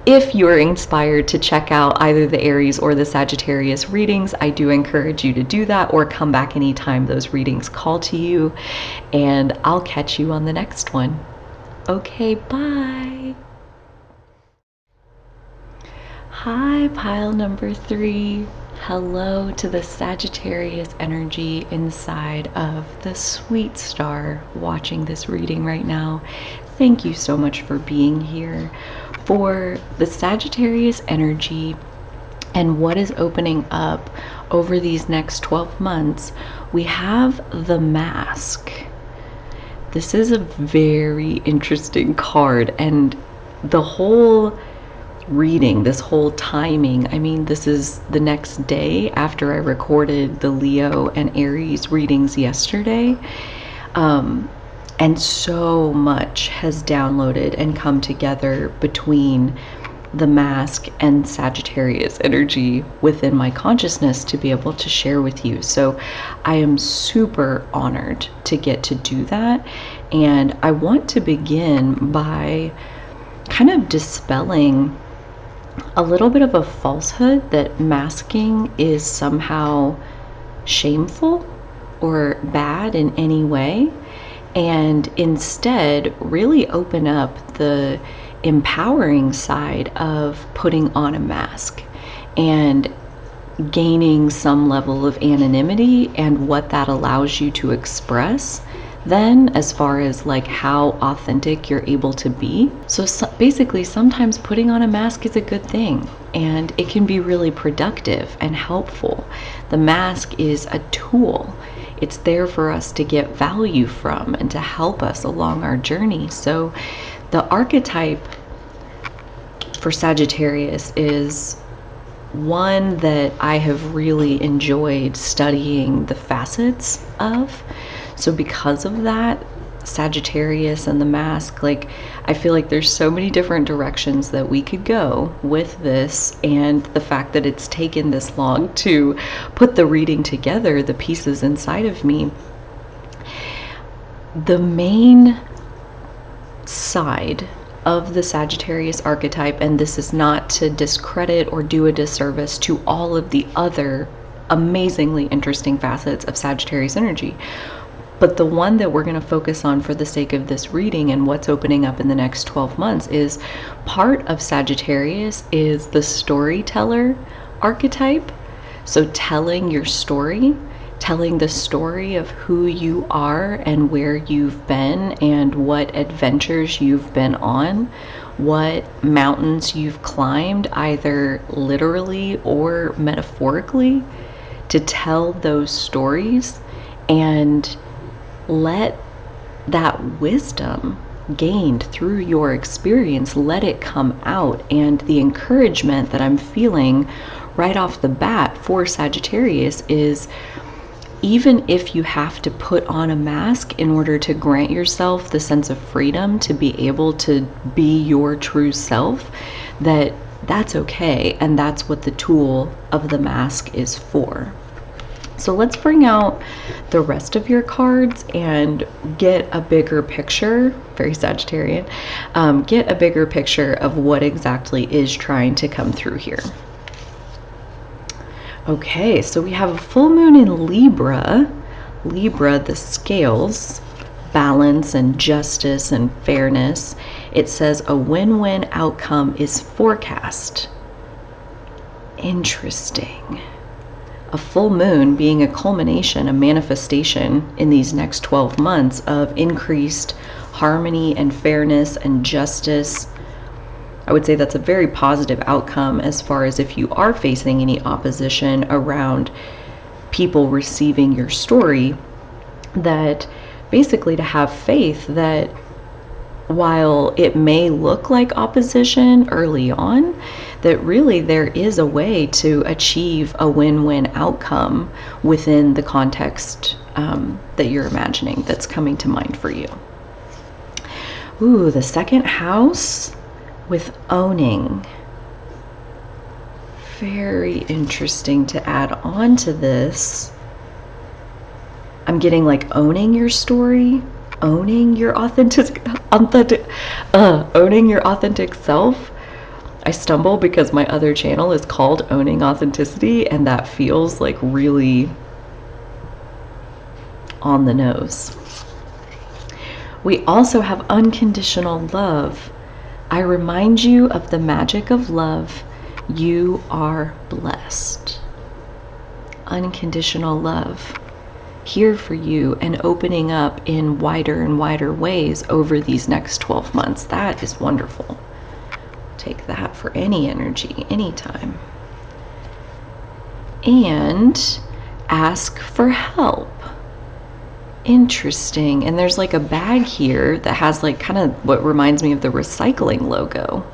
if you're inspired to check out either the Aries or the Sagittarius readings, I do encourage you to do that, or come back anytime those readings call to you. And I'll catch you on the next one. Okay, bye. Hi, pile number 3. Hello to the Sagittarius energy inside of the sweet star watching this reading right now. Thank you so much for being here. For the Sagittarius energy and what is opening up over these next 12 months, we have the Mask. This is a very interesting card, and the whole reading, this whole timing, I mean, this is the next day after I recorded the Leo and Aries readings yesterday, and so much has downloaded and come together between the Mask and Sagittarius energy within my consciousness to be able to share with you. So I am super honored to get to do that, and I want to begin by kind of dispelling a little bit of a falsehood that masking is somehow shameful or bad in any way, and instead really open up the empowering side of putting on a mask and gaining some level of anonymity and what that allows you to express then, as far as like how authentic you're able to be. So basically, sometimes putting on a mask is a good thing, and it can be really productive and helpful. The mask is a tool. It's there for us to get value from and to help us along our journey. So the archetype for Sagittarius is one that I have really enjoyed studying the facets of. So because of that, Sagittarius and the Mask, like, I feel like there's so many different directions that we could go with this, and the fact that it's taken this long to put the reading together, the pieces inside of me. The main side of the Sagittarius archetype, and this is not to discredit or do a disservice to all of the other amazingly interesting facets of Sagittarius energy, but the one that we're going to focus on for the sake of this reading and what's opening up in the next 12 months is part of Sagittarius is the storyteller archetype. So telling your story, telling the story of who you are and where you've been and what adventures you've been on, what mountains you've climbed, either literally or metaphorically, to tell those stories and let that wisdom gained through your experience, let it come out. And the encouragement that I'm feeling right off the bat for Sagittarius is, even if you have to put on a mask in order to grant yourself the sense of freedom to be able to be your true self, that's okay, and that's what the tool of the mask is for. So let's bring out the rest of your cards and get a bigger picture, very Sagittarian, get a bigger picture of what exactly is trying to come through here. Okay, so we have a full moon in Libra. Libra, the scales, balance and justice and fairness. It says a win-win outcome is forecast. Interesting. A full moon being a culmination, a manifestation in these next 12 months of increased harmony and fairness and justice I would say that's a very positive outcome as far as if you are facing any opposition around people receiving your story, that basically to have faith that while it may look like opposition early on, that really there is a way to achieve a win-win outcome within the context that you're imagining that's coming to mind for you. Ooh, the second house with owning. Very interesting to add on to this. I'm getting like owning your story, owning your authentic self. I stumble because my other channel is called Owning Authenticity, and that feels like really on the nose. We also have unconditional love. I remind you of the magic of love. You are blessed. Unconditional love, here for you and opening up in wider and wider ways over these next 12 months. That is wonderful. Take that for any energy, anytime. And ask for help. Interesting. And there's like a bag here that has like kind of what reminds me of the recycling logo.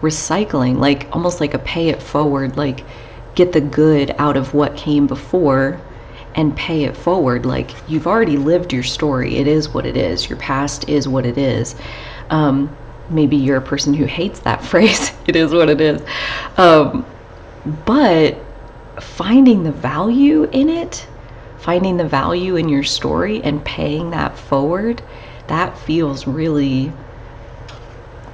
Recycling, like almost like a pay it forward, like get the good out of what came before and pay it forward. Like you've already lived your story. It is what it is. Your past is what it is. Maybe you're a person who hates that phrase. It is what it is. But finding the value in it, finding the value in your story and paying that forward, that feels really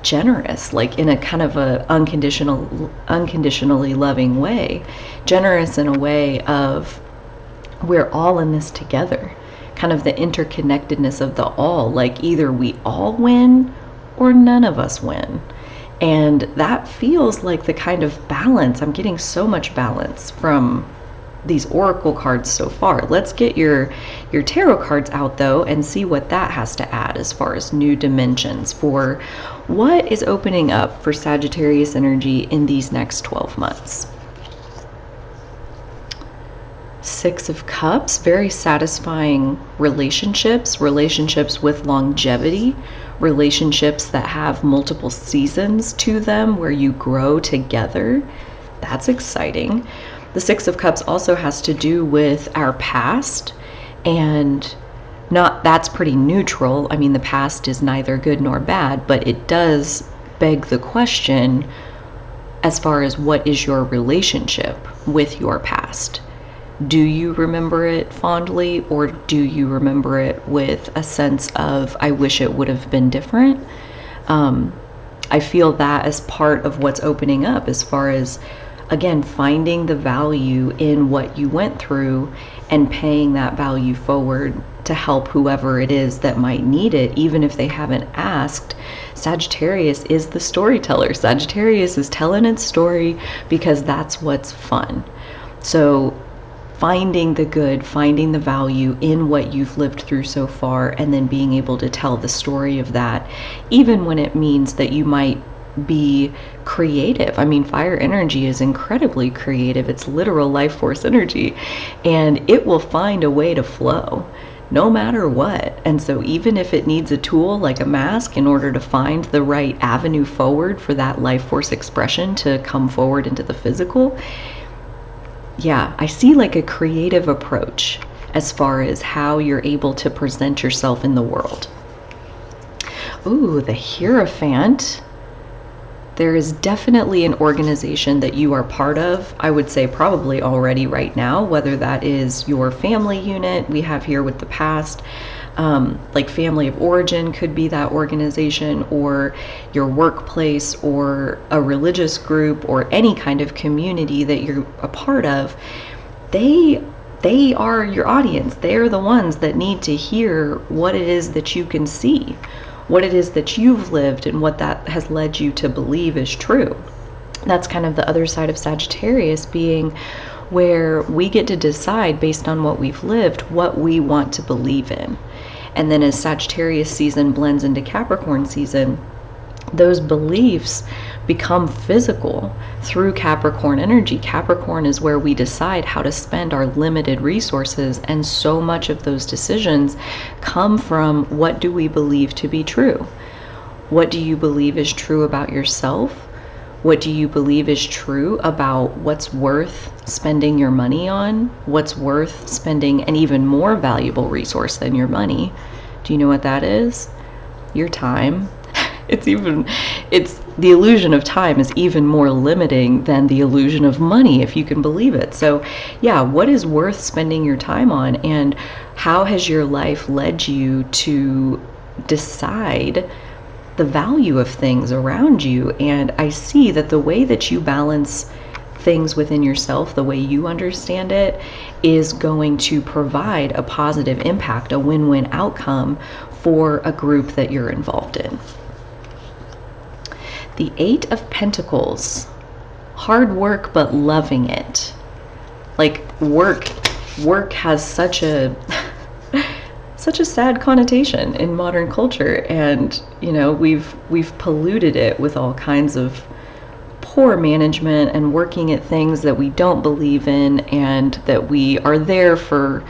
generous, like in a kind of a unconditionally loving way. Generous in a way of we're all in this together, kind of the interconnectedness of the all, like either we all win or none of us win. And that feels like the kind of balance. I'm getting so much balance from these oracle cards so far. Let's get your tarot cards out though and see what that has to add as far as new dimensions for what is opening up for Sagittarius energy in these next 12 months. Six of Cups, very satisfying relationships with longevity, relationships that have multiple seasons to them where you grow together. That's exciting. The Six of Cups also has to do with our past, and that's pretty neutral. I mean, the past is neither good nor bad, but it does beg the question as far as what is your relationship with your past. Do you remember it fondly, or do you remember it with a sense of, I wish it would have been different? I feel that as part of what's opening up as far as, again, finding the value in what you went through and paying that value forward to help whoever it is that might need it, even if they haven't asked. Sagittarius is the storyteller. Sagittarius is telling its story because that's what's fun. So finding the good, finding the value in what you've lived through so far, and then being able to tell the story of that, even when it means that you might be creative. I mean, fire energy is incredibly creative. It's literal life force energy, and it will find a way to flow no matter what. And so even if it needs a tool like a mask in order to find the right avenue forward for that life force expression to come forward into the physical, yeah, I see like a creative approach as far as how you're able to present yourself in the world. Ooh, the Hierophant. There is definitely an organization that you are part of, I would say probably already right now, whether that is your family unit we have here with the past, like family of origin could be that organization, or your workplace, or a religious group, or any kind of community that you're a part of. They are your audience. They're the ones that need to hear what it is that you can see, what it is that you've lived, and what that has led you to believe is true. That's kind of the other side of Sagittarius, being where we get to decide based on what we've lived what we want to believe in. And then as Sagittarius season blends into Capricorn season, those beliefs become physical through Capricorn energy. Capricorn is where we decide how to spend our limited resources, and so much of those decisions come from what do we believe to be true? What do you believe is true about yourself? What do you believe is true about what's worth spending your money on? What's worth spending an even more valuable resource than your money? Do you know what that is? Your time. It's the illusion of time is even more limiting than the illusion of money, if you can believe it. So yeah, what is worth spending your time on, and how has your life led you to decide the value of things around you? And I see that the way that you balance things within yourself, the way you understand it, is going to provide a positive impact, a win-win outcome for a group that you're involved in. The 8 of Pentacles, hard work but loving it. Like work has such a sad connotation in modern culture, and you know, we've polluted it with all kinds of poor management and working at things that we don't believe in, and that we are there for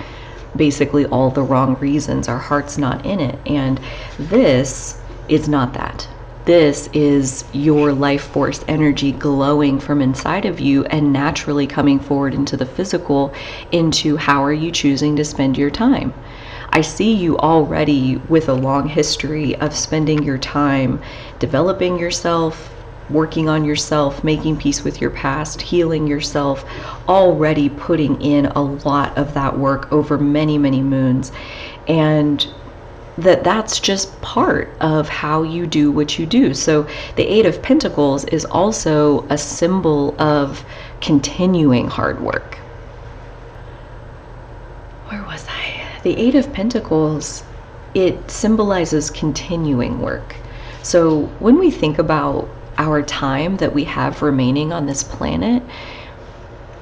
basically all the wrong reasons. Our heart's not in it. And this is not that. This is your life force energy glowing from inside of you and naturally coming forward into the physical, into how are you choosing to spend your time. I see you already with a long history of spending your time developing yourself, working on yourself, making peace with your past, healing yourself, already putting in a lot of that work over many, many moons. And that's just part of how you do what you do. So the 8 of Pentacles is also a symbol of continuing hard work. Where was I? The 8 of Pentacles, it symbolizes continuing work. So when we think about our time that we have remaining on this planet,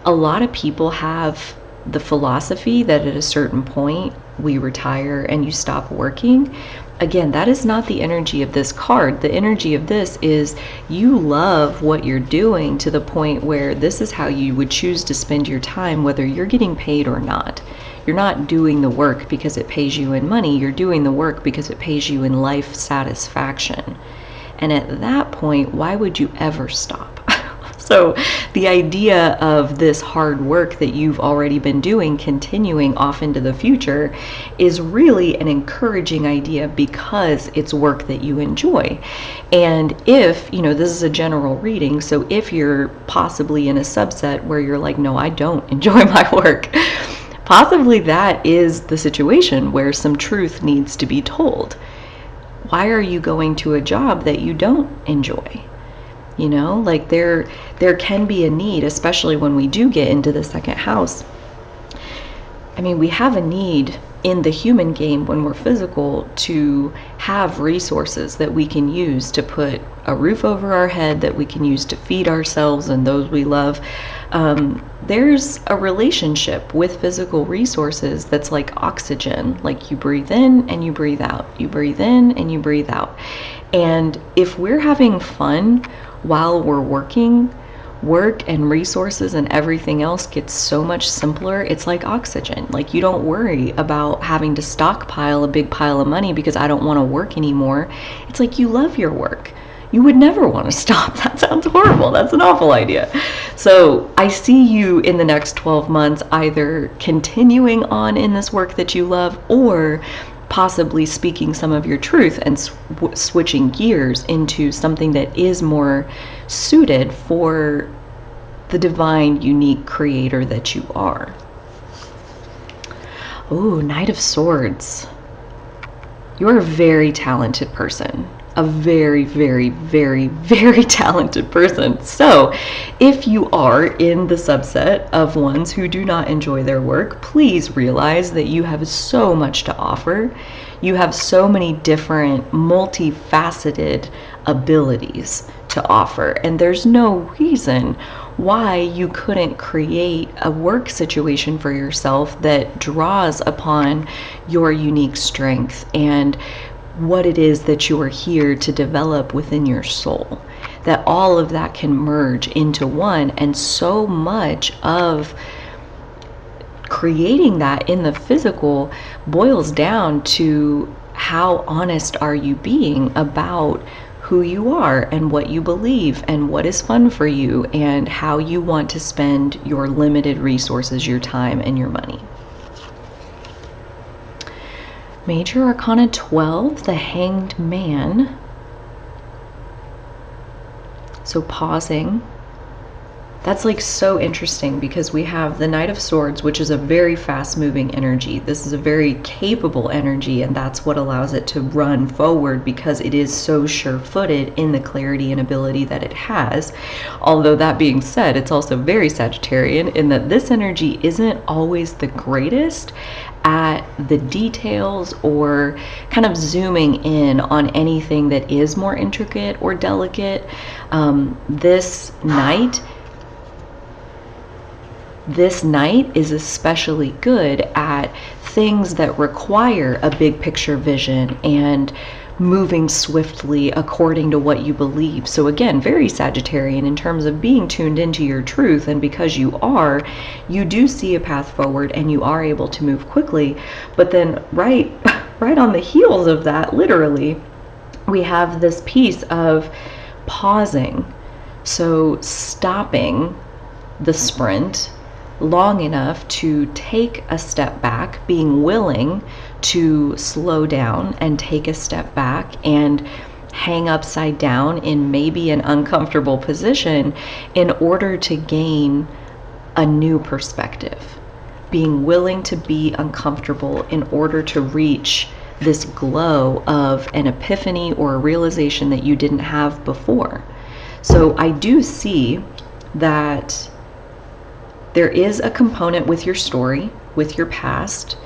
a lot of people have the philosophy that at a certain point we retire and you stop working. Again, that is not the energy of this card. The energy of this is you love what you're doing to the point where this is how you would choose to spend your time, whether you're getting paid or not. You're not doing the work because it pays you in money. You're doing the work because it pays you in life satisfaction. And at that point, why would you ever stop? So the idea of this hard work that you've already been doing continuing off into the future is really an encouraging idea, because it's work that you enjoy. And if, you know, this is a general reading, so if you're possibly in a subset where you're like, no, I don't enjoy my work, possibly that is the situation where some truth needs to be told. Why are you going to a job that you don't enjoy? You know, like there can be a need, especially when we do get into the second house. I mean, we have a need in the human game when we're physical to have resources that we can use to put a roof over our head, that we can use to feed ourselves and those we love. There's a relationship with physical resources that's like oxygen. Like you breathe in and you breathe out. You breathe in and you breathe out. And if we're having fun while we're working, work and resources and everything else gets so much simpler. It's like oxygen. Like you don't worry about having to stockpile a big pile of money because I don't want to work anymore. It's like you love your work. You would never want to stop. That sounds horrible. That's an awful idea. So I see you in the next 12 months either continuing on in this work that you love, or possibly speaking some of your truth and switching gears into something that is more suited for the divine, unique creator that you are. Ooh, Knight of Swords. You're a very talented person. A very, very, very, very talented person. So if you are in the subset of ones who do not enjoy their work, please realize that you have so much to offer. You have so many different multifaceted abilities to offer, and there's no reason why you couldn't create a work situation for yourself that draws upon your unique strength and what it is that you are here to develop within your soul. That all of that can merge into one, and so much of creating that in the physical boils down to how honest are you being about who you are and what you believe and what is fun for you and how you want to spend your limited resources, your time and your money. Major Arcana 12, the Hanged Man. So pausing. That's like so interesting because we have the Knight of Swords, which is a very fast moving energy. This is a very capable energy, and that's what allows it to run forward because it is so sure-footed in the clarity and ability that it has. Although that being said, it's also very Sagittarian in that this energy isn't always the greatest at the details or kind of zooming in on anything that is more intricate or delicate. This Knight is especially good at things that require a big picture vision and moving swiftly according to what you believe. So again, very Sagittarian in terms of being tuned into your truth, and because you do see a path forward and you are able to move quickly. But then right on the heels of that, literally, we have this piece of pausing. So stopping the sprint long enough to take a step back, being willing to slow down and take a step back and hang upside down in maybe an uncomfortable position in order to gain a new perspective. Being willing to be uncomfortable in order to reach this glow of an epiphany or a realization that you didn't have before. So I do see that there is a component with your story, with your past.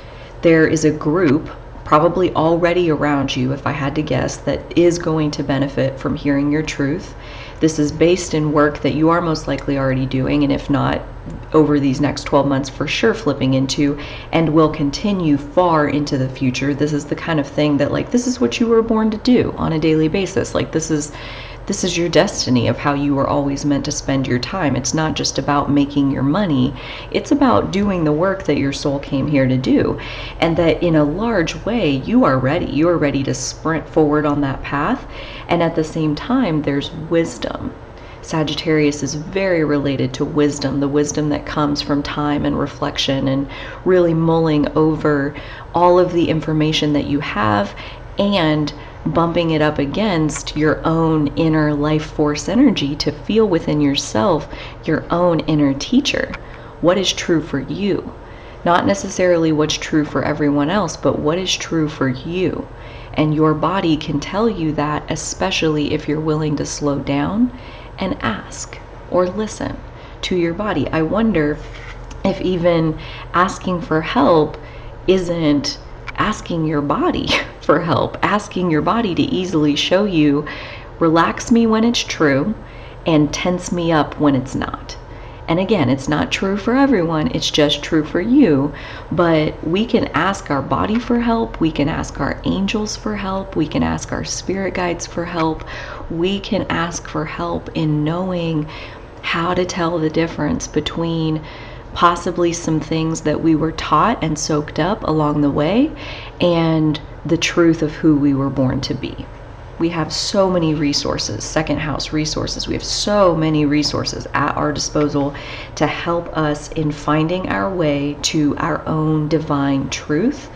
There is a group probably already around you, if I had to guess, that is going to benefit from hearing your truth. This is based in work that you are most likely already doing, and if not, over these next 12 months for sure flipping into, and will continue far into the future. This is the kind of thing that, like, this is what you were born to do on a daily basis. Like, this is your destiny of how you were always meant to spend your time. It's not just about making your money. It's about doing the work that your soul came here to do. And that in a large way, you are ready. You are ready to sprint forward on that path. And at the same time, there's wisdom. Sagittarius is very related to wisdom, the wisdom that comes from time and reflection and really mulling over all of the information that you have and bumping it up against your own inner life force energy to feel within yourself your own inner teacher. What is true for you? Not necessarily what's true for everyone else, but what is true for you. And your body can tell you that, especially if you're willing to slow down and ask or listen to your body. I wonder if even asking for help isn't asking your body for help, asking your body to easily show you, relax me when it's true and tense me up when it's not. And again, it's not true for everyone, it's just true for you. But we can ask our body for help, we can ask our angels for help, we can ask our spirit guides for help, we can ask for help in knowing how to tell the difference between possibly some things that we were taught and soaked up along the way and the truth of who we were born to be. We have so many resources, second house resources. We have so many resources at our disposal to help us in finding our way to our own divine truth,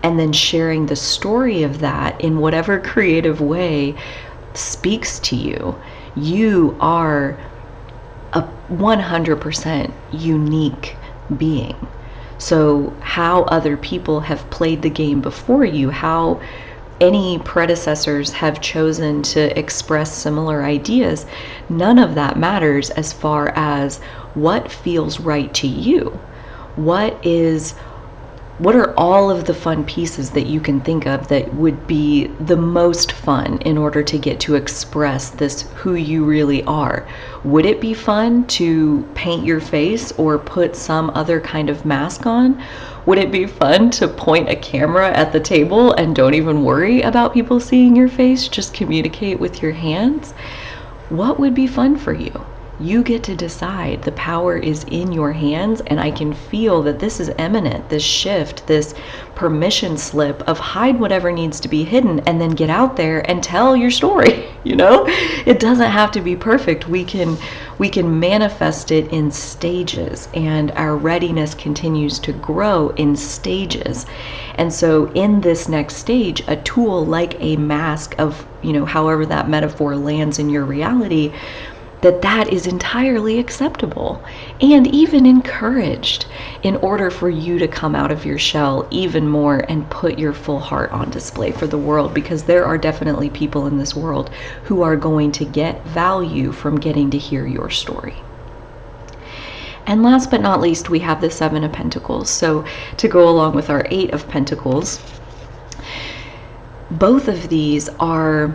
and then sharing the story of that in whatever creative way speaks to you. You are a 100% unique being. So how other people have played the game before you, how any predecessors have chosen to express similar ideas, none of that matters as far as what feels right to you. What is what are all of the fun pieces that you can think of that would be the most fun in order to get to express this who you really are? Would it be fun to paint your face or put some other kind of mask on? Would it be fun to point a camera at the table and don't even worry about people seeing your face, just communicate with your hands? What would be fun for you? You get to decide. The power is in your hands, and I can feel that this is imminent, this shift, this permission slip of hide whatever needs to be hidden and then get out there and tell your story. You know, it doesn't have to be perfect. We can manifest it in stages, and our readiness continues to grow in stages. And so in this next stage, a tool like a mask of, you know, however that metaphor lands in your reality, that is entirely acceptable and even encouraged in order for you to come out of your shell even more and put your full heart on display for the world, because there are definitely people in this world who are going to get value from getting to hear your story. And last but not least, we have the Seven of Pentacles. So to go along with our Eight of Pentacles, both of these are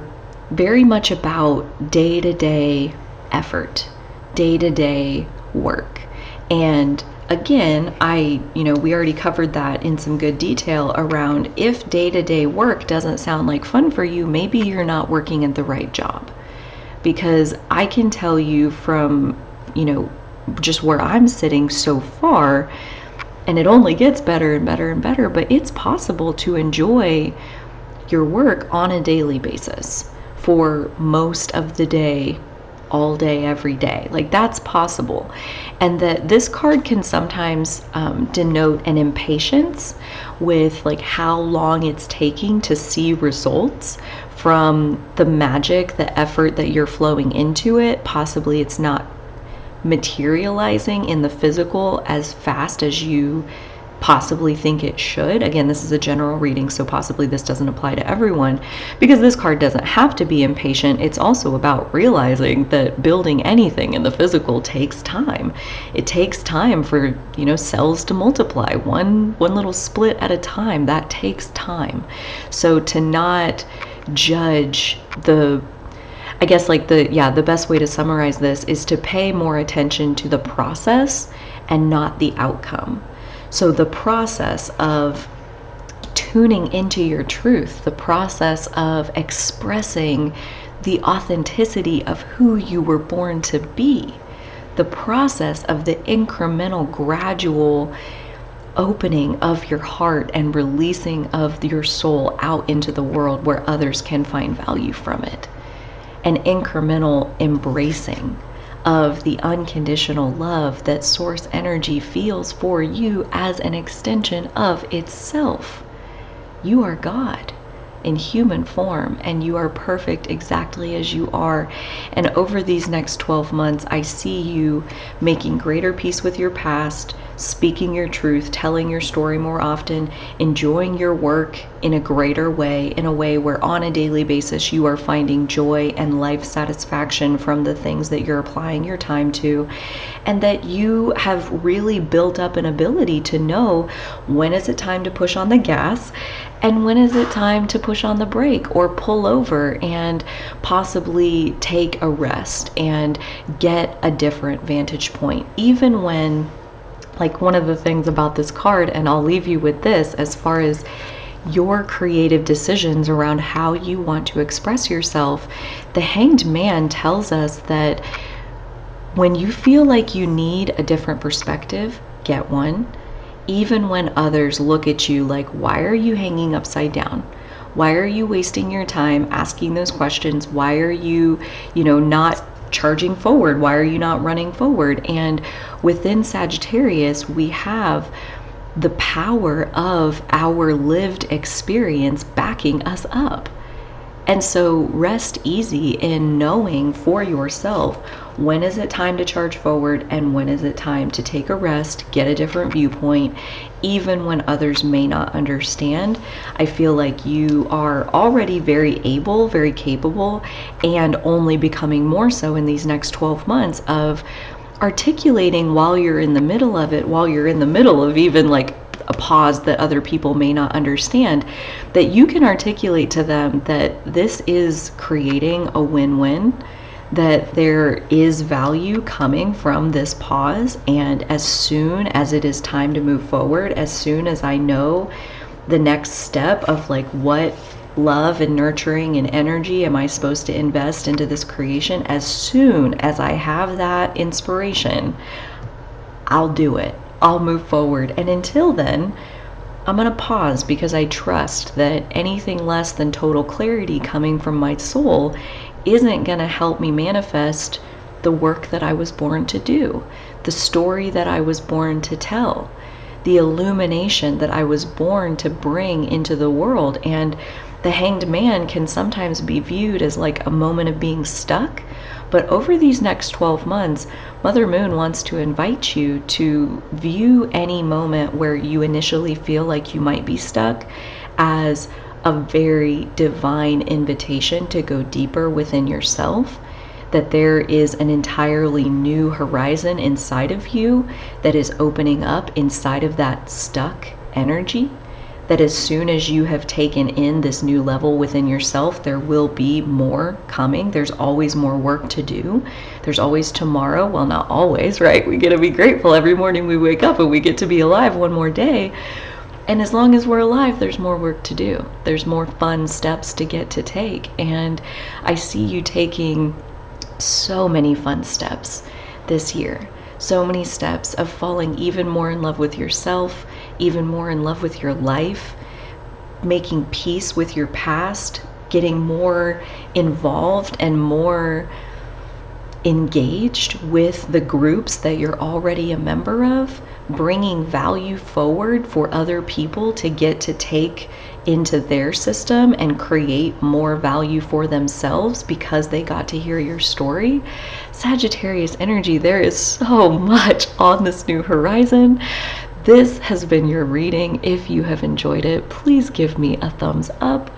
very much about day-to-day effort, day-to-day work. And again, we already covered that in some good detail around if day-to-day work doesn't sound like fun for you, maybe you're not working at the right job. Because I can tell you from, just where I'm sitting so far, and it only gets better and better and better, but it's possible to enjoy your work on a daily basis for most of the day, all day, every day. Like, that's possible. And that this card can sometimes denote an impatience with like how long it's taking to see results from the magic, the effort that you're flowing into it. Possibly it's not materializing in the physical as fast as you possibly think it should. Again, this is a general reading, so possibly this doesn't apply to everyone, because this card doesn't have to be impatient. It's also about realizing that building anything in the physical takes time. It takes time for, cells to multiply, one little split at a time. That takes time. So to not judge the best way to summarize this is to pay more attention to the process and not the outcome. So the process of tuning into your truth, the process of expressing the authenticity of who you were born to be, the process of the incremental, gradual opening of your heart and releasing of your soul out into the world where others can find value from it, an incremental embracing of the unconditional love that source energy feels for you as an extension of itself. You are God in human form, and you are perfect exactly as you are. And over these next 12 months, I see you making greater peace with your past, speaking your truth, telling your story more often, enjoying your work in a greater way, in a way where on a daily basis you are finding joy and life satisfaction from the things that you're applying your time to, and that you have really built up an ability to know when is it time to push on the gas and when is it time to push on the brake or pull over and possibly take a rest and get a different vantage point. Even when, like, one of the things about this card, and I'll leave you with this, as far as your creative decisions around how you want to express yourself, the Hanged Man tells us that when you feel like you need a different perspective, get one. Even when others look at you like, why are you hanging upside down? Why are you wasting your time asking those questions? Why are you, not charging forward? Why are you not running forward? And within Sagittarius, we have the power of our lived experience backing us up. And so rest easy in knowing for yourself, when is it time to charge forward and when is it time to take a rest, get a different viewpoint, even when others may not understand. I feel like you are already very able, very capable, and only becoming more so in these next 12 months of articulating while you're in the middle of it, while you're in the middle of even like a pause that other people may not understand, that you can articulate to them that this is creating a win-win, that there is value coming from this pause. And as soon as it is time to move forward, as soon as I know the next step of like what love and nurturing and energy am I supposed to invest into this creation, as soon as I have that inspiration, I'll do it. I'll move forward. And until then, I'm going to pause, because I trust that anything less than total clarity coming from my soul isn't going to help me manifest the work that I was born to do, the story that I was born to tell, the illumination that I was born to bring into the world. And the Hanged Man can sometimes be viewed as like a moment of being stuck. But over these next 12 months, Mother Moon wants to invite you to view any moment where you initially feel like you might be stuck as a very divine invitation to go deeper within yourself, that there is an entirely new horizon inside of you that is opening up inside of that stuck energy, that as soon as you have taken in this new level within yourself, there will be more coming. There's always more work to do. There's always tomorrow. Well, not always, right? We get to be grateful every morning we wake up and we get to be alive one more day. And as long as we're alive, there's more work to do. There's more fun steps to get to take. And I see you taking so many fun steps this year. So many steps of falling even more in love with yourself, even more in love with your life, making peace with your past, getting more involved and more engaged with the groups that you're already a member of, bringing value forward for other people to get to take into their system and create more value for themselves because they got to hear your story. Sagittarius energy, there is so much on this new horizon. This has been your reading. If you have enjoyed it, please give me a thumbs up.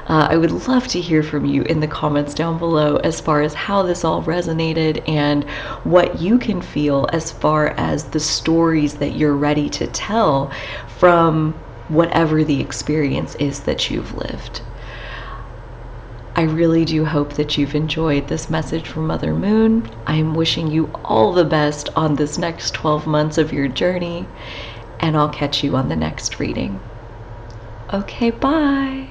I would love to hear from you in the comments down below as far as how this all resonated and what you can feel as far as the stories that you're ready to tell from whatever the experience is that you've lived. I really do hope that you've enjoyed this message from Mother Moon. I'm wishing you all the best on this next 12 months of your journey, and I'll catch you on the next reading. Okay, bye.